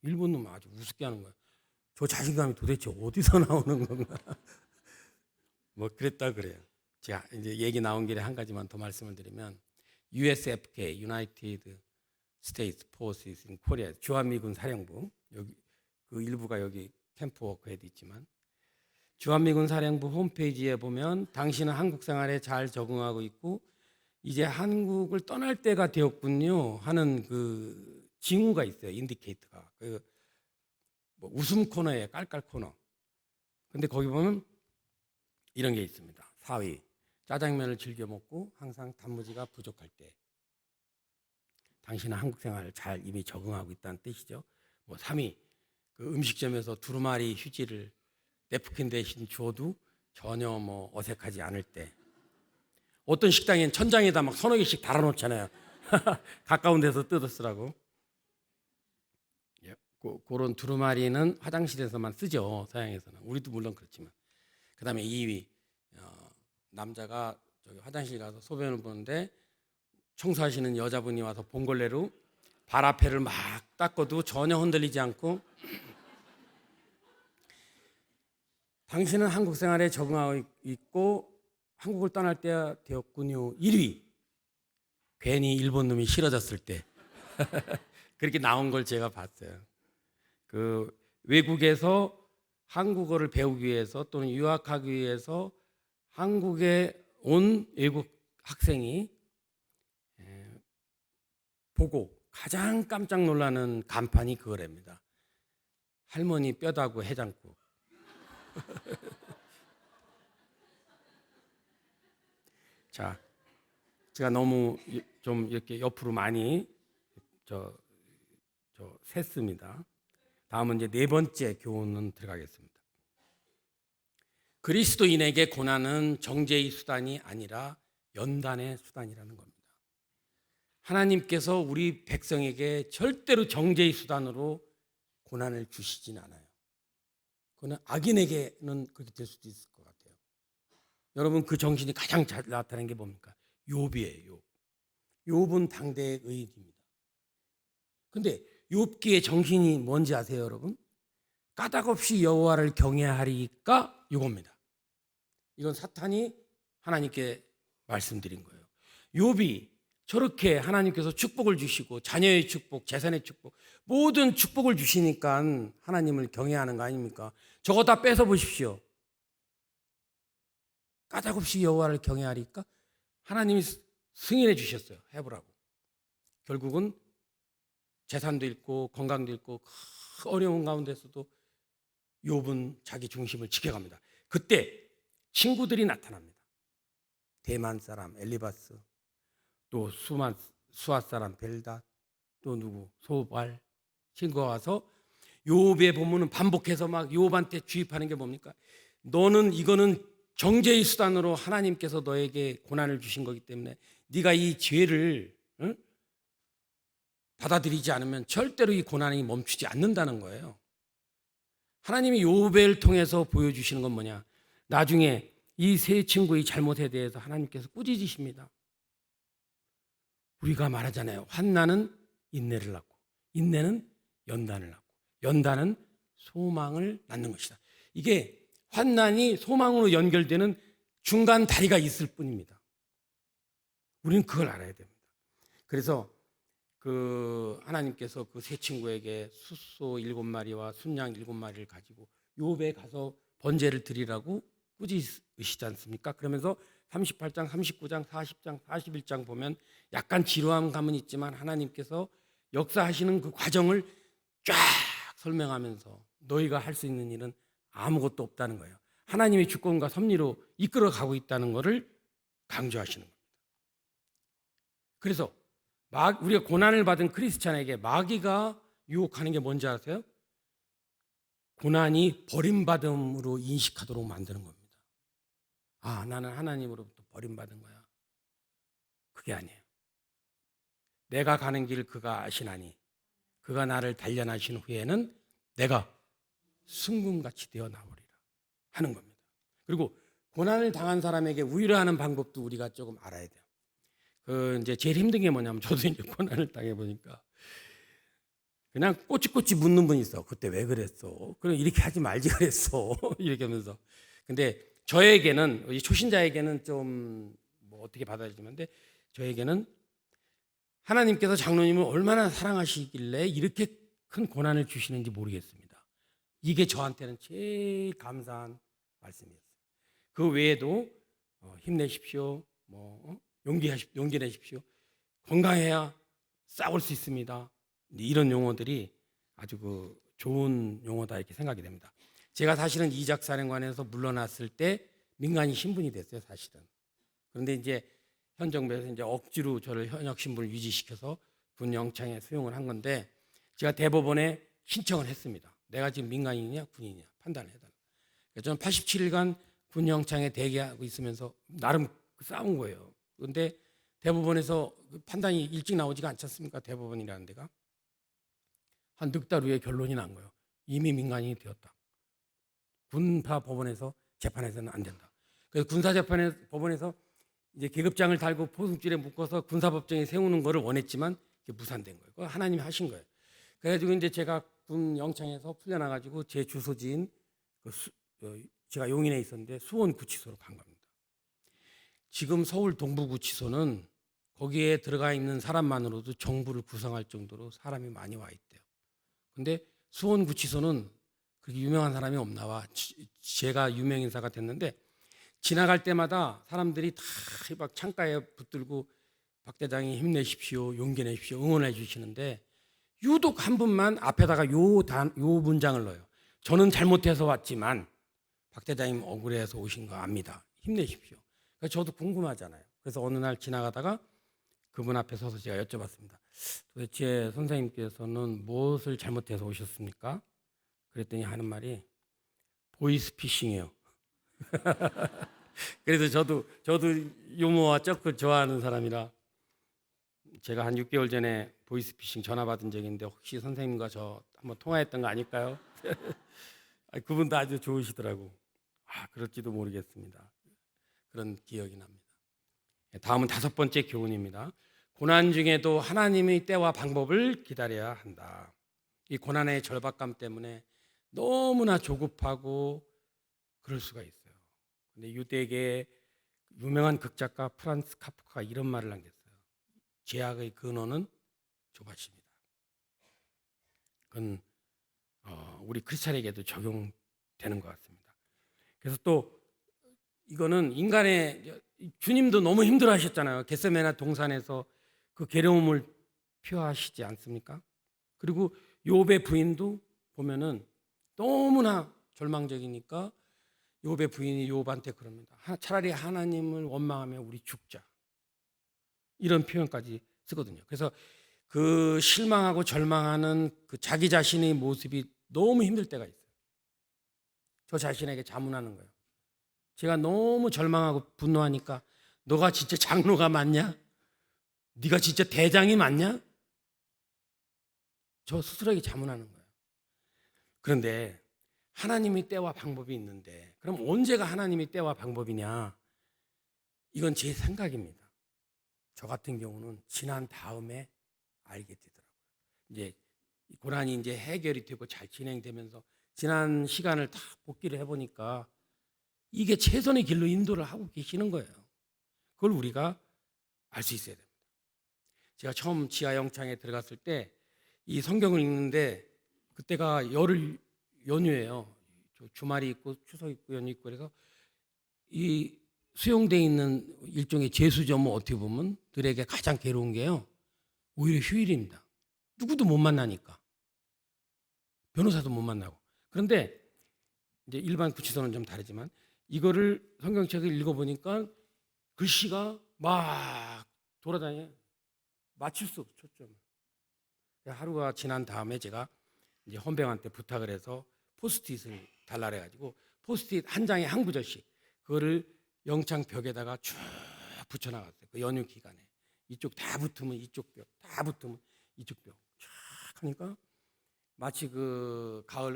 일본 놈 아주 우습게 하는 거야. 저 자신감이 도대체 어디서 나오는 건가? 뭐 그랬다 그래요. 제가 이제 얘기 나온 길에 한 가지만 더 말씀을 드리면 USFK, United States Forces in Korea, 주한미군 사령부, 여기 그 일부가 여기 캠프워크에도 있지만 주한미군 사령부 홈페이지에 보면 당신은 한국 생활에 잘 적응하고 있고 이제 한국을 떠날 때가 되었군요 하는 그 징후가 있어요. 인디케이터가 뭐 웃음 코너에 깔깔 코너. 근데 거기 보면 이런 게 있습니다. 4위 짜장면을 즐겨 먹고 항상 단무지가 부족할 때 당신은 한국 생활을 잘 이미 적응하고 있다는 뜻이죠. 뭐 3위 그 음식점에서 두루마리 휴지를 냅킨 대신 줘도 전혀 뭐 어색하지 않을 때. 어떤 식당엔 천장에다 막 서너 개씩 달아놓잖아요. 가까운 데서 뜯어 쓰라고. 그런 두루마리는 화장실에서만 쓰죠. 서양에서는. 우리도 물론 그렇지만. 그 다음에 2위 남자가 저기 화장실 가서 소변을 보는데 청소하시는 여자분이 와서 봉골레로 발 앞에를 막 닦아도 전혀 흔들리지 않고 당신은 한국 생활에 적응하고 있고 한국을 떠날 때가 되었군요. 1위 괜히 일본 놈이 싫어졌을 때 그렇게 나온 걸 제가 봤어요. 그 외국에서 한국어를 배우기 위해서 또는 유학하기 위해서 한국에 온 외국 학생이 보고 가장 깜짝 놀라는 간판이 그거랍니다. 할머니 뼈다구 해장국. 자, 제가 너무 좀 이렇게 옆으로 많이 샜습니다. 다음은 이제 네 번째 교훈은 들어가겠습니다. 그리스도인에게 고난은 정죄의 수단이 아니라 연단의 수단이라는 겁니다. 하나님께서 우리 백성에게 절대로 정죄의 수단으로 고난을 주시진 않아요. 그거는 악인에게는 그렇게 될 수도 있을 것 같아요. 여러분 그 정신이 가장 잘 나타나는 게 뭡니까? 욥이에요. 욥은 당대의 의인입니다. 근데 욥기의 정신이 뭔지 아세요, 여러분? 까닭없이 여호와를 경외하리까 이겁니다. 이건 사탄이 하나님께 말씀드린 거예요. 욥이 저렇게 하나님께서 축복을 주시고 자녀의 축복, 재산의 축복, 모든 축복을 주시니까 하나님을 경외하는 거 아닙니까? 저거 다 뺏어 보십시오. 까닭없이 여호와를 경외하리까? 하나님이 승인해 주셨어요. 해보라고. 결국은 재산도 잃고 건강도 잃고 어려운 가운데서도 욥은 자기 중심을 지켜갑니다. 그때 친구들이 나타납니다. 대만 사람 엘리바스, 또 수아 사람 벨닷, 또 누구 소발 친구가 와서 욥의 본문은 반복해서 막 욥한테 주입하는 게 뭡니까? 너는 이거는 정죄의 수단으로 하나님께서 너에게 고난을 주신 거기 때문에 네가 이 죄를 받아들이지 않으면 절대로 이 고난이 멈추지 않는다는 거예요. 하나님이 욥을 통해서 보여주시는 건 뭐냐? 나중에 이 세 친구의 잘못에 대해서 하나님께서 꾸짖으십니다. 우리가 말하잖아요. 환난은 인내를 낳고 인내는 연단을 낳고 연단은 소망을 낳는 것이다. 이게 환난이 소망으로 연결되는 중간 다리가 있을 뿐입니다. 우리는 그걸 알아야 됩니다. 그래서 그 하나님께서 그 세 친구에게 숫소 7마리와 순양 7마리를 가지고 욥에 가서 번제를 드리라고 꾸짖으시지 않습니까? 그러면서 38장, 39장, 40장, 41장 보면 약간 지루한 감은 있지만 하나님께서 역사하시는 그 과정을 쫙 설명하면서 너희가 할 수 있는 일은 아무것도 없다는 거예요. 하나님의 주권과 섭리로 이끌어 가고 있다는 것을 강조하시는 겁니다. 그래서 우리가 고난을 받은 크리스찬에게 마귀가 유혹하는 게 뭔지 아세요? 고난이 버림받음으로 인식하도록 만드는 겁니다. 아, 나는 하나님으로부터 버림받은 거야. 그게 아니에요. 내가 가는 길 그가 아시나니 그가 나를 단련하신 후에는 내가 순금같이 되어 나오리라 하는 겁니다. 그리고 고난을 당한 사람에게 위로하는 방법도 우리가 조금 알아야 돼요. 그 이제 제일 힘든 게 뭐냐면 저도 이제 고난을 당해 보니까 그냥 꼬치꼬치 묻는 분이 있어. 그때 왜 그랬어? 그럼 이렇게 하지 말지 그랬어. 이렇게 하면서. 근데 저에게는 이 초신자에게는 좀 뭐 어떻게 받아들이는데 저에게는 하나님께서 장로님을 얼마나 사랑하시길래 이렇게 큰 고난을 주시는지 모르겠습니다. 이게 저한테는 제일 감사한 말씀이었어요. 그 외에도 힘내십시오. 용기 내십시오. 건강해야 싸울 수 있습니다. 이런 용어들이 아주 그 좋은 용어다 이렇게 생각이 됩니다. 제가 사실은 이작사령관에서 물러났을 때 민간인 신분이 됐어요, 사실은. 그런데 이제 현 정부에서 이제 억지로 저를 현역 신분을 유지시켜서 군 영창에 수용을 한 건데 제가 대법원에 신청을 했습니다. 내가 지금 민간인이냐 군인이냐 판단을 해달라. 그래서 저는 87일간 군 영창에 대기하고 있으면서 나름 싸운 거예요. 그런데 대법원에서 판단이 일찍 나오지가 않지 않습니까? 대법원이라는 데가. 한 넉 달 후에 결론이 난 거예요. 이미 민간인이 되었다. 군사 법원에서 재판해서는 안 된다. 그래서 법원에서 이제 계급장을 달고 포승줄에 묶어서 군사법정에 세우는 거를 원했지만 무산된 거예요. 그거 하나님이 하신 거예요. 그래가지고 이제 제가 군 영창에서 풀려나가지고 제 주소지인 제가 용인에 있었는데 수원구치소로 간 겁니다. 지금 서울 동부구치소는 거기에 들어가 있는 사람만으로도 정부를 구성할 정도로 사람이 많이 와 있대요. 근데 수원구치소는 그렇게 유명한 사람이 없나 봐. 제가 유명인사가 됐는데 지나갈 때마다 사람들이 다 막 창가에 붙들고 박 대장이 힘내십시오, 용기 내십시오, 응원해 주시는데 유독 한 분만 앞에다가 요 문장을 넣어요. 저는 잘못해서 왔지만 박 대장님 억울해서 오신 거 압니다. 힘내십시오. 그래서 저도 궁금하잖아요. 그래서 어느 날 지나가다가 그분 앞에 서서 제가 여쭤봤습니다. 도대체 선생님께서는 무엇을 잘못해서 오셨습니까? 그랬더니 하는 말이 보이스피싱이에요. 그래서 저도 유머와 쩍을 좋아하는 사람이라 제가 한 6개월 전에 보이스피싱 전화 받은 적이 있는데 혹시 선생님과 저 한번 통화했던 거 아닐까요? 그분도 아주 좋으시더라고. 그럴지도 모르겠습니다. 그런 기억이 납니다. 다음은 5번째 교훈입니다. 고난 중에도 하나님의 때와 방법을 기다려야 한다. 이 고난의 절박감 때문에 너무나 조급하고 그럴 수가 있어요. 근데 유대계 유명한 극작가 프란츠 카프카가 이런 말을 남겼어요. 죄악의 근원은 조바심이다. 그건 우리 크리스찬에게도 적용되는 것 같습니다. 그래서 또 이거는 인간의 주님도 너무 힘들어하셨잖아요. 겟세마네 동산에서 그 괴로움을 표하시지 않습니까? 그리고 욥의 부인도 보면은 너무나 절망적이니까 욥의 부인이 욥한테 그럽니다. 차라리 하나님을 원망하며 우리 죽자. 이런 표현까지 쓰거든요. 그래서 그 실망하고 절망하는 그 자기 자신의 모습이 너무 힘들 때가 있어요. 저 자신에게 자문하는 거예요. 제가 너무 절망하고 분노하니까 너가 진짜 장로가 맞냐? 네가 진짜 대장이 맞냐? 저 스스로에게 자문하는 거예요. 그런데 하나님의 때와 방법이 있는데 그럼 언제가 하나님의 때와 방법이냐? 이건 제 생각입니다. 저 같은 경우는 지난 다음에 알게 되더라고요. 이제 고난이 이제 해결이 되고 잘 진행되면서 지난 시간을 다 복기를 해보니까 이게 최선의 길로 인도를 하고 계시는 거예요. 그걸 우리가 알 수 있어야 됩니다. 제가 처음 지하 영창에 들어갔을 때 이 성경을 읽는데 그때가 열흘 연휴예요. 주말이 있고 추석 있고 연휴 있고 그래서 이 수용되어 있는 일종의 재수점은 어떻게 보면 들에게 가장 괴로운 게요. 오히려 휴일입니다. 누구도 못 만나니까. 변호사도 못 만나고. 그런데 이제 일반 구치소는 좀 다르지만 이거를 성경책을 읽어보니까 글씨가 막 돌아다녀요. 맞출 수 없죠. 초점을. 하루가 지난 다음에 제가 이제 헌병한테 부탁을 해서 포스트잇을 달라 그래가지고 포스트잇 한 장에 한 구절씩 그거를 영창 벽에다가 쭉 붙여나갔어요. 그 연휴 기간에 이쪽 다 붙으면 이쪽 벽, 다 붙으면 이쪽 벽 쫙 하니까 마치 그 가을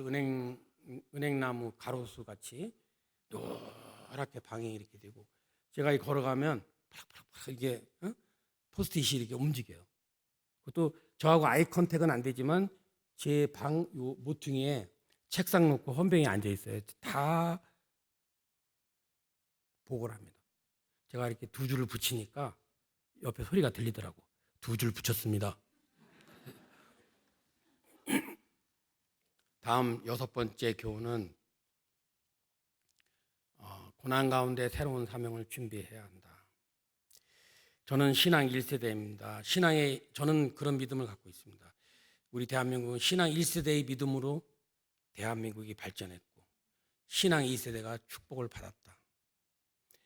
은행나무 가로수 같이 노랗게 방이 이렇게 되고 제가 이 걸어가면 파락파락 이게 포스트잇이 이렇게 움직여요. 그것도 저하고 아이 컨택은 안 되지만 제 방 요 모퉁이에 책상 놓고 헌병이 앉아 있어요. 다 보고를 합니다. 제가 이렇게 두 줄을 붙이니까 옆에 소리가 들리더라고. 두 줄 붙였습니다. 다음 6번째 교훈은 고난 가운데 새로운 사명을 준비해야 한다. 저는 신앙 1세대입니다. 저는 그런 믿음을 갖고 있습니다. 우리 대한민국은 신앙 1세대의 믿음으로 대한민국이 발전했고 신앙 2세대가 축복을 받았다.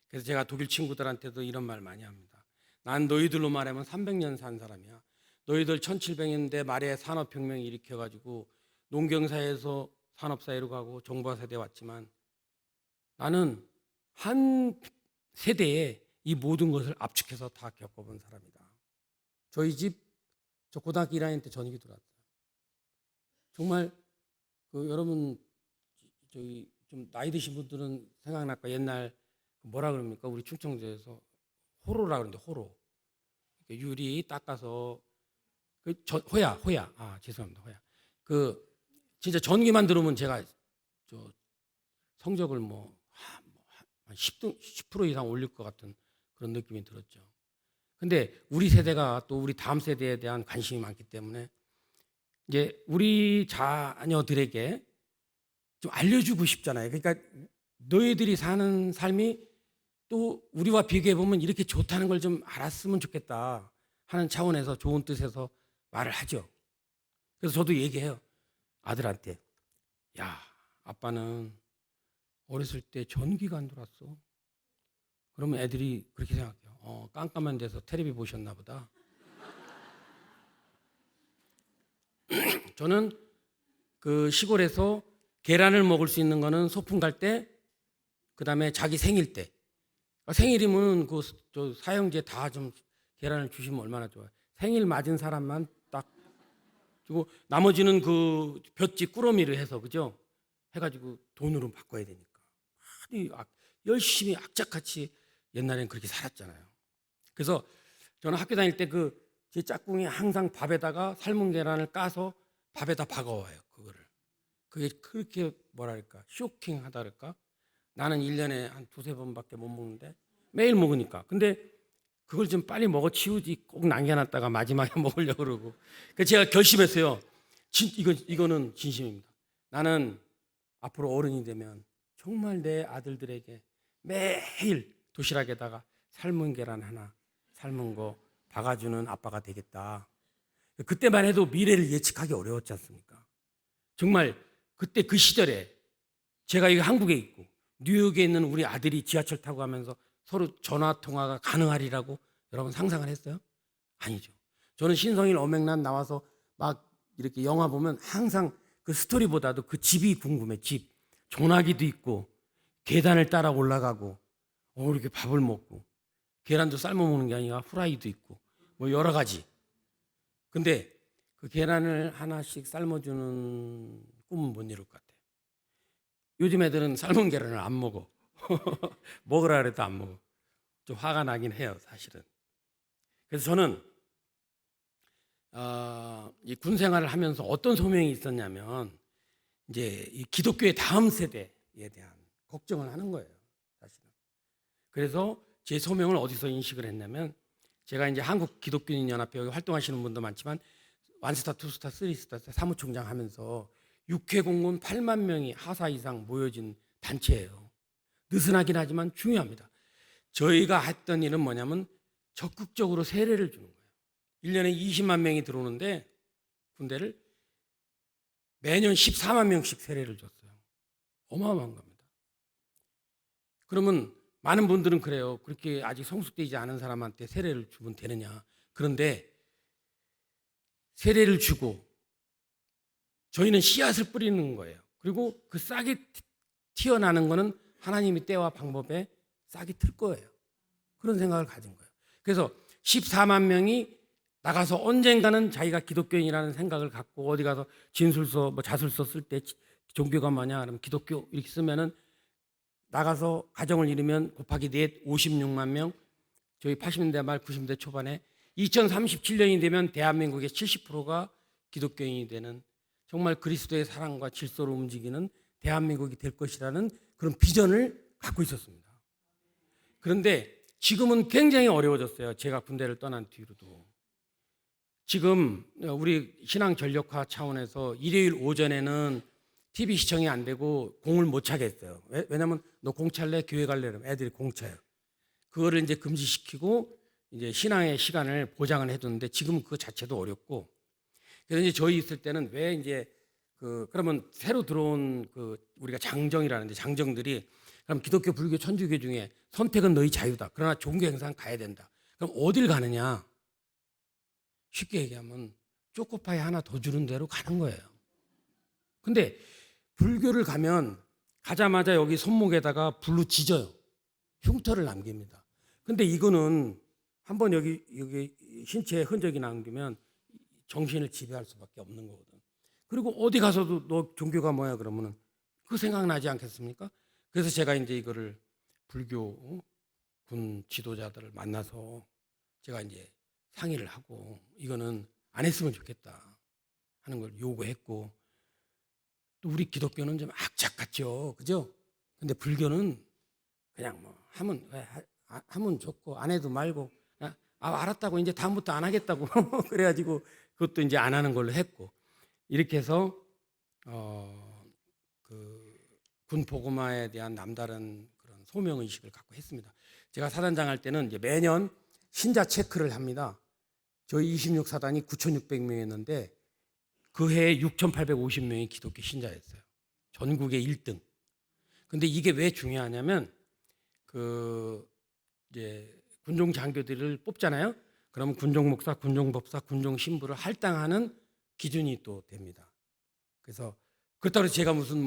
그래서 제가 독일 친구들한테도 이런 말 많이 합니다. 난 너희들로 말하면 300년 산 사람이야. 너희들 1700년대 말에 산업혁명이 일으켜가지고 농경사회에서 산업사회로 가고 정보화세대에 왔지만 나는 한 세대에 이 모든 것을 압축해서 다 겪어본 사람이다. 저희 집 저 고등학교 1학년 때 전역이 들어왔어요. 정말 여러분 저기 좀 나이 드신 분들은 생각날 거예요. 옛날 뭐라 그럽니까? 우리 충청도에서 호로라 그러는데 호로. 유리 닦아서 호야. 죄송합니다. 호야. 진짜 전기만 들으면 제가 성적을 한 10% 이상 올릴 것 같은 그런 느낌이 들었죠. 근데 우리 세대가 또 우리 다음 세대에 대한 관심이 많기 때문에 이제 우리 자녀들에게 좀 알려주고 싶잖아요. 그러니까 너희들이 사는 삶이 또 우리와 비교해 보면 이렇게 좋다는 걸 좀 알았으면 좋겠다 하는 차원에서 좋은 뜻에서 말을 하죠. 그래서 저도 얘기해요. 아들한테. 야, 아빠는 어렸을 때 전기가 안 들어왔어. 그러면 애들이 그렇게 생각해요. 깜깜한 데서 텔레비 보셨나 보다. 저는 그 시골에서 계란을 먹을 수 있는 거는 소풍 갈 때, 그 다음에 자기 생일 때. 생일이면 저 사형제 다 좀 계란을 주시면 얼마나 좋아요. 생일 맞은 사람만 딱 주고 나머지는 그 볕지 꾸러미를 해서 그죠? 해가지고 돈으로 바꿔야 되니까. 열심히 악착같이 옛날엔 그렇게 살았잖아요. 그래서 저는 학교 다닐 때 제 짝꿍이 항상 밥에다가 삶은 계란을 까서 밥에다 박아와요. 그게 그렇게 뭐랄까 쇼킹하다랄까. 나는 1년에 한 2-3번밖에 못 먹는데 매일 먹으니까. 근데 그걸 좀 빨리 먹어 치우지 꼭 남겨놨다가 마지막에 먹으려고 그러고. 그래서 제가 결심했어요. 이거는 진심입니다. 나는 앞으로 어른이 되면 정말 내 아들들에게 매일 도시락에다가 삶은 계란 하나, 삶은 거 박아주는 아빠가 되겠다. 그때만 해도 미래를 예측하기 어려웠지 않습니까? 정말 그때 그 시절에 제가 여기 한국에 있고 뉴욕에 있는 우리 아들이 지하철 타고 가면서 서로 전화 통화가 가능하리라고 여러분 상상을 했어요? 아니죠. 저는 신성일 어맹란 나와서 막 이렇게 영화 보면 항상 그 스토리보다도 그 집이 궁금해. 집. 전화기도 있고 계단을 따라 올라가고 이렇게 밥을 먹고 계란도 삶아 먹는 게 아니라 후라이도 있고 여러 가지. 근데 그 계란을 하나씩 삶아주는 꿈은 못 이룰 것 같아요. 요즘 애들은 삶은 계란을 안 먹어. 먹으라 그래도 안 먹어. 좀 화가 나긴 해요, 사실은. 그래서 저는 이 군 생활을 하면서 어떤 소명이 있었냐면 이제 이 기독교의 다음 세대에 대한 걱정을 하는 거예요, 사실은. 그래서 제 소명을 어디서 인식을 했냐면 제가 이제 한국 기독교인 연합회 활동하시는 분도 많지만 완스타, 투스타, 쓰리스타 사무총장 하면서 육해공군 8만 명이 하사 이상 모여진 단체예요. 느슨하긴 하지만 중요합니다. 저희가 했던 일은 뭐냐면 적극적으로 세례를 주는 거예요. 1년에 20만 명이 들어오는데 군대를 매년 14만 명씩 세례를 줬어요. 어마어마한 겁니다. 그러면 많은 분들은 그래요. 그렇게 아직 성숙되지 않은 사람한테 세례를 주면 되느냐. 그런데 세례를 주고 저희는 씨앗을 뿌리는 거예요. 그리고 그 싹이 튀어나는 거는 하나님의 때와 방법에 싹이 틀 거예요. 그런 생각을 가진 거예요. 그래서 14만 명이 나가서 언젠가는 자기가 기독교인이라는 생각을 갖고 어디 가서 진술서, 자술서 쓸 때 종교가 뭐냐 그러면 기독교 이렇게 쓰면은 나가서 가정을 이루면 곱하기 넷 56만 명, 저희 80년대 말 90년대 초반에 2037년이 되면 대한민국의 70%가 기독교인이 되는 정말 그리스도의 사랑과 질서로 움직이는 대한민국이 될 것이라는 그런 비전을 갖고 있었습니다. 그런데 지금은 굉장히 어려워졌어요. 제가 군대를 떠난 뒤로도. 지금 우리 신앙 전력화 차원에서 일요일 오전에는 TV 시청이 안 되고 공을 못 차게 했어요. 왜냐하면 너 공 찰래? 교회 갈래? 이러면 애들이 공 차요. 그거를 이제 금지시키고 이제 신앙의 시간을 보장을 해두는데 지금은 그 자체도 어렵고. 그래서 이제 저희 있을 때는 왜 이제 그러면 새로 들어온 우리가 장정이라는데 장정들이 그럼 기독교, 불교, 천주교 중에 선택은 너희 자유다. 그러나 종교 행사는 가야 된다. 그럼 어딜 가느냐? 쉽게 얘기하면 초코파이 하나 더 주는 대로 가는 거예요. 근데 불교를 가면 가자마자 여기 손목에다가 불로 지져요. 흉터를 남깁니다. 근데 이거는 한번 여기 신체에 흔적이 남기면 정신을 지배할 수밖에 없는 거거든. 그리고 어디 가서도 너 종교가 뭐야 그러면은 그 생각나지 않겠습니까? 그래서 제가 이제 이거를 불교 군 지도자들을 만나서 제가 이제 상의를 하고 이거는 안 했으면 좋겠다 하는 걸 요구했고, 또 우리 기독교는 좀 악착 같죠, 그죠? 근데 불교는 그냥 뭐 하면 좋고 안 해도 말고 알았다고 이제 다음부터 안 하겠다고 그래가지고 그것도 이제 안 하는 걸로 했고, 이렇게 해서 군 복음화에 대한 남다른 그런 소명 의식을 갖고 했습니다. 제가 사단장 할 때는 이제 매년 신자 체크를 합니다. 저희 26사단이 9,600명이었는데 그 해에 6,850명이 기독교 신자였어요. 전국의 1등. 근데 이게 왜 중요하냐면 이제 군종 장교들을 뽑잖아요. 그러면 군종 목사, 군종 법사, 군종 신부를 할당하는 기준이 또 됩니다. 그래서 그렇다고 해서 제가 무슨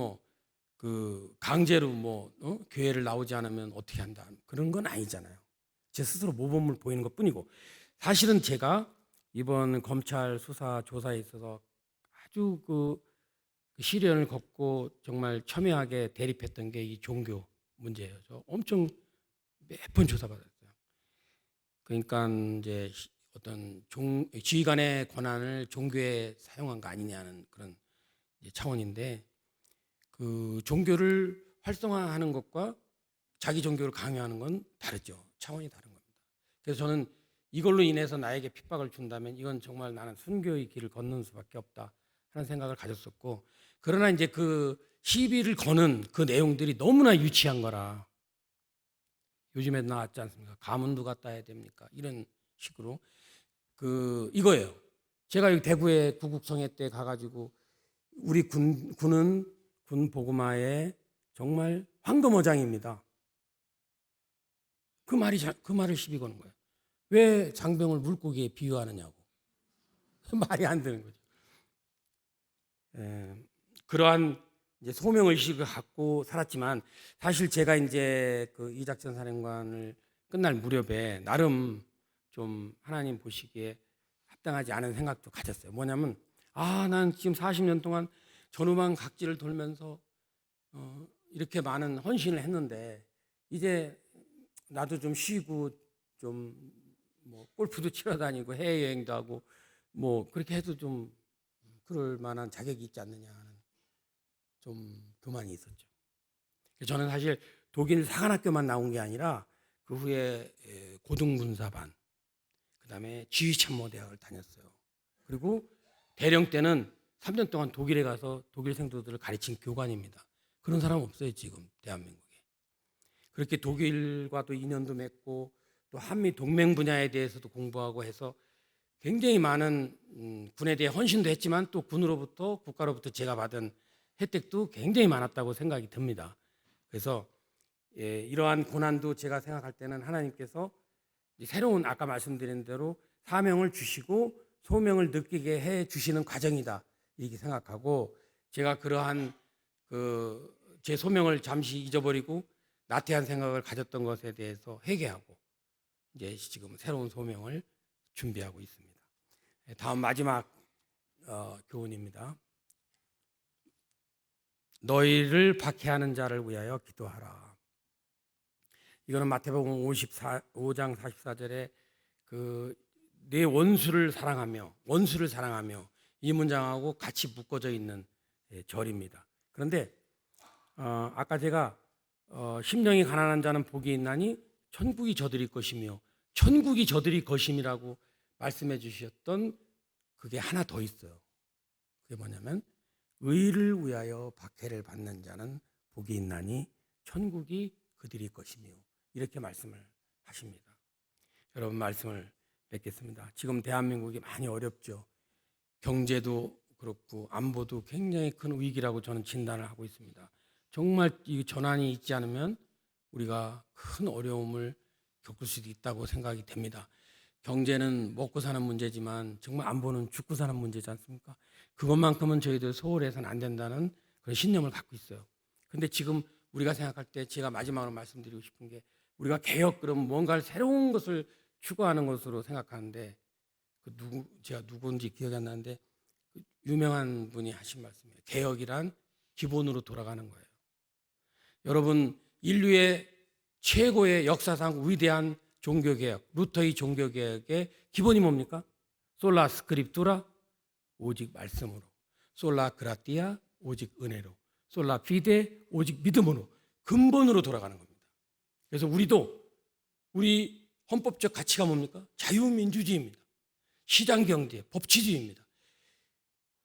강제로 교회를 나오지 않으면 어떻게 한다 그런 건 아니잖아요. 제 스스로 모범을 보이는 것뿐이고, 사실은 제가 이번 검찰 수사 조사에 있어서 아주 시련을 겪고 정말 첨예하게 대립했던 게 이 종교 문제예요. 저 엄청 몇 번 조사받았어요. 그러니까 이제 어떤 지휘관의 권한을 종교에 사용한 거 아니냐는 그런 차원인데, 그 종교를 활성화하는 것과 자기 종교를 강요하는 건 다르죠. 차원이 다른 겁니다. 그래서 저는 이걸로 인해서 나에게 핍박을 준다면 이건 정말 나는 순교의 길을 걷는 수밖에 없다 하는 생각을 가졌었고, 그러나 이제 그 시비를 거는 그 내용들이 너무나 유치한 거라, 요즘에 나왔지 않습니까? 가문 누가 따야 됩니까? 이런 식으로 이거예요. 제가 여기 대구에 구국성회 때 가가지고 우리 군은 군 복음화의 정말 황금어장입니다. 그 말을 시비 거는 거예요. 왜 장병을 물고기에 비유하느냐고. 말이 안 되는 거죠. 그러한 이제 소명의식을 갖고 살았지만, 사실 제가 이제 이작전 사령관을 끝날 무렵에 나름 좀 하나님 보시기에 합당하지 않은 생각도 가졌어요. 뭐냐면 난 지금 40년 동안 전후방 각지를 돌면서 이렇게 많은 헌신을 했는데 이제 나도 좀 쉬고 좀 골프도 치러 다니고 해외여행도 하고 그렇게 해도 좀 그럴 만한 자격이 있지 않느냐 하는 좀 교만이 있었죠. 저는 사실 독일 사관학교만 나온 게 아니라 그 후에 고등군사반, 그다음에 지휘참모대학을 다녔어요. 그리고 대령 때는 3년 동안 독일에 가서 독일 생도들을 가르친 교관입니다. 그런 사람 없어요 지금 대한민국에. 그렇게 독일과도 인연도 맺고 또 한미 동맹 분야에 대해서도 공부하고 해서 굉장히 많은 군에 대해 헌신도 했지만 또 군으로부터 국가로부터 제가 받은 혜택도 굉장히 많았다고 생각이 듭니다. 그래서 이러한 고난도 제가 생각할 때는 하나님께서 새로운 아까 말씀드린 대로 사명을 주시고 소명을 느끼게 해 주시는 과정이다 이렇게 생각하고, 제가 그러한 제 소명을 잠시 잊어버리고 나태한 생각을 가졌던 것에 대해서 회개하고 이제 지금 새로운 소명을 준비하고 있습니다. 다음 마지막 교훈입니다. 너희를 박해하는 자를 위하여 기도하라. 이거는 마태복음 5장 44절에 내 원수를 사랑하며 이 문장하고 같이 묶어져 있는 절입니다. 그런데 아까 제가 심령이 가난한 자는 복이 있나니 천국이 저들이 것이며 천국이 저들이 것임이라고 말씀해 주셨던 그게 하나 더 있어요. 그게 뭐냐면 의를 위하여 박해를 받는 자는 복이 있나니 천국이 그들이 것이며 이렇게 말씀을 하십니다. 여러분 말씀을 뵙겠습니다. 지금 대한민국이 많이 어렵죠. 경제도 그렇고 안보도 굉장히 큰 위기라고 저는 진단을 하고 있습니다. 정말 이 전환이 있지 않으면 우리가 큰 어려움을 겪을 수도 있다고 생각이 됩니다. 경제는 먹고 사는 문제지만 정말 안보는 죽고 사는 문제지 않습니까? 그것만큼은 저희들 소홀해서는 안 된다는 그런 신념을 갖고 있어요. 근데 지금 우리가 생각할 때 제가 마지막으로 말씀드리고 싶은 게 우리가 개혁 그러면 뭔가 새로운 것을 추구하는 것으로 생각하는데 제가 누군지 기억이 안 나는데 유명한 분이 하신 말씀이에요. 개혁이란 기본으로 돌아가는 거예요. 여러분 인류의 최고의 역사상 위대한 종교개혁, 루터의 종교개혁의 기본이 뭡니까? 솔라 스크립투라, 오직 말씀으로. 솔라 그라티아, 오직 은혜로. 솔라 피데, 오직 믿음으로. 근본으로 돌아가는 겁니다. 그래서 우리 헌법적 가치가 뭡니까? 자유민주주의입니다. 시장경제, 법치주의입니다.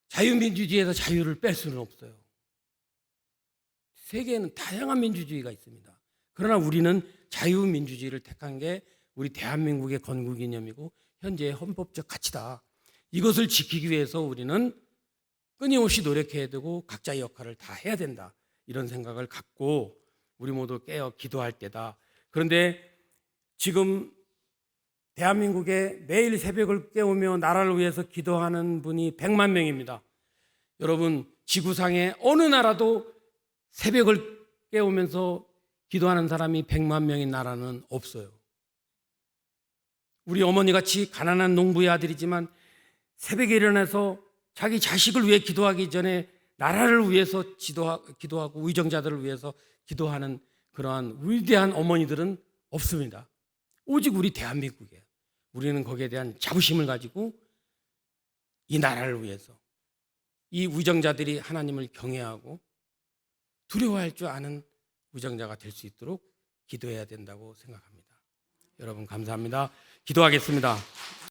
자유민주주의에서 자유를 뺄 수는 없어요. 세계에는 다양한 민주주의가 있습니다. 그러나 우리는 자유민주주의를 택한 게 우리 대한민국의 건국이념이고 현재의 헌법적 가치다. 이것을 지키기 위해서 우리는 끊임없이 노력해야 되고 각자의 역할을 다 해야 된다. 이런 생각을 갖고 우리 모두 깨어 기도할 때다. 그런데 지금 대한민국에 매일 새벽을 깨우며 나라를 위해서 기도하는 분이 100만 명입니다. 여러분 지구상에 어느 나라도 새벽을 깨우면서 기도하는 사람이 100만 명인 나라는 없어요. 우리 어머니같이 가난한 농부의 아들이지만 새벽에 일어나서 자기 자식을 위해 기도하기 전에 나라를 위해서 기도하고 위정자들을 위해서 기도하는 그러한 위대한 어머니들은 없습니다. 오직 우리 대한민국이에요. 우리는 거기에 대한 자부심을 가지고 이 나라를 위해서 이 위정자들이 하나님을 경외하고 두려워할 줄 아는 위정자가 될 수 있도록 기도해야 된다고 생각합니다. 여러분 감사합니다. 기도하겠습니다.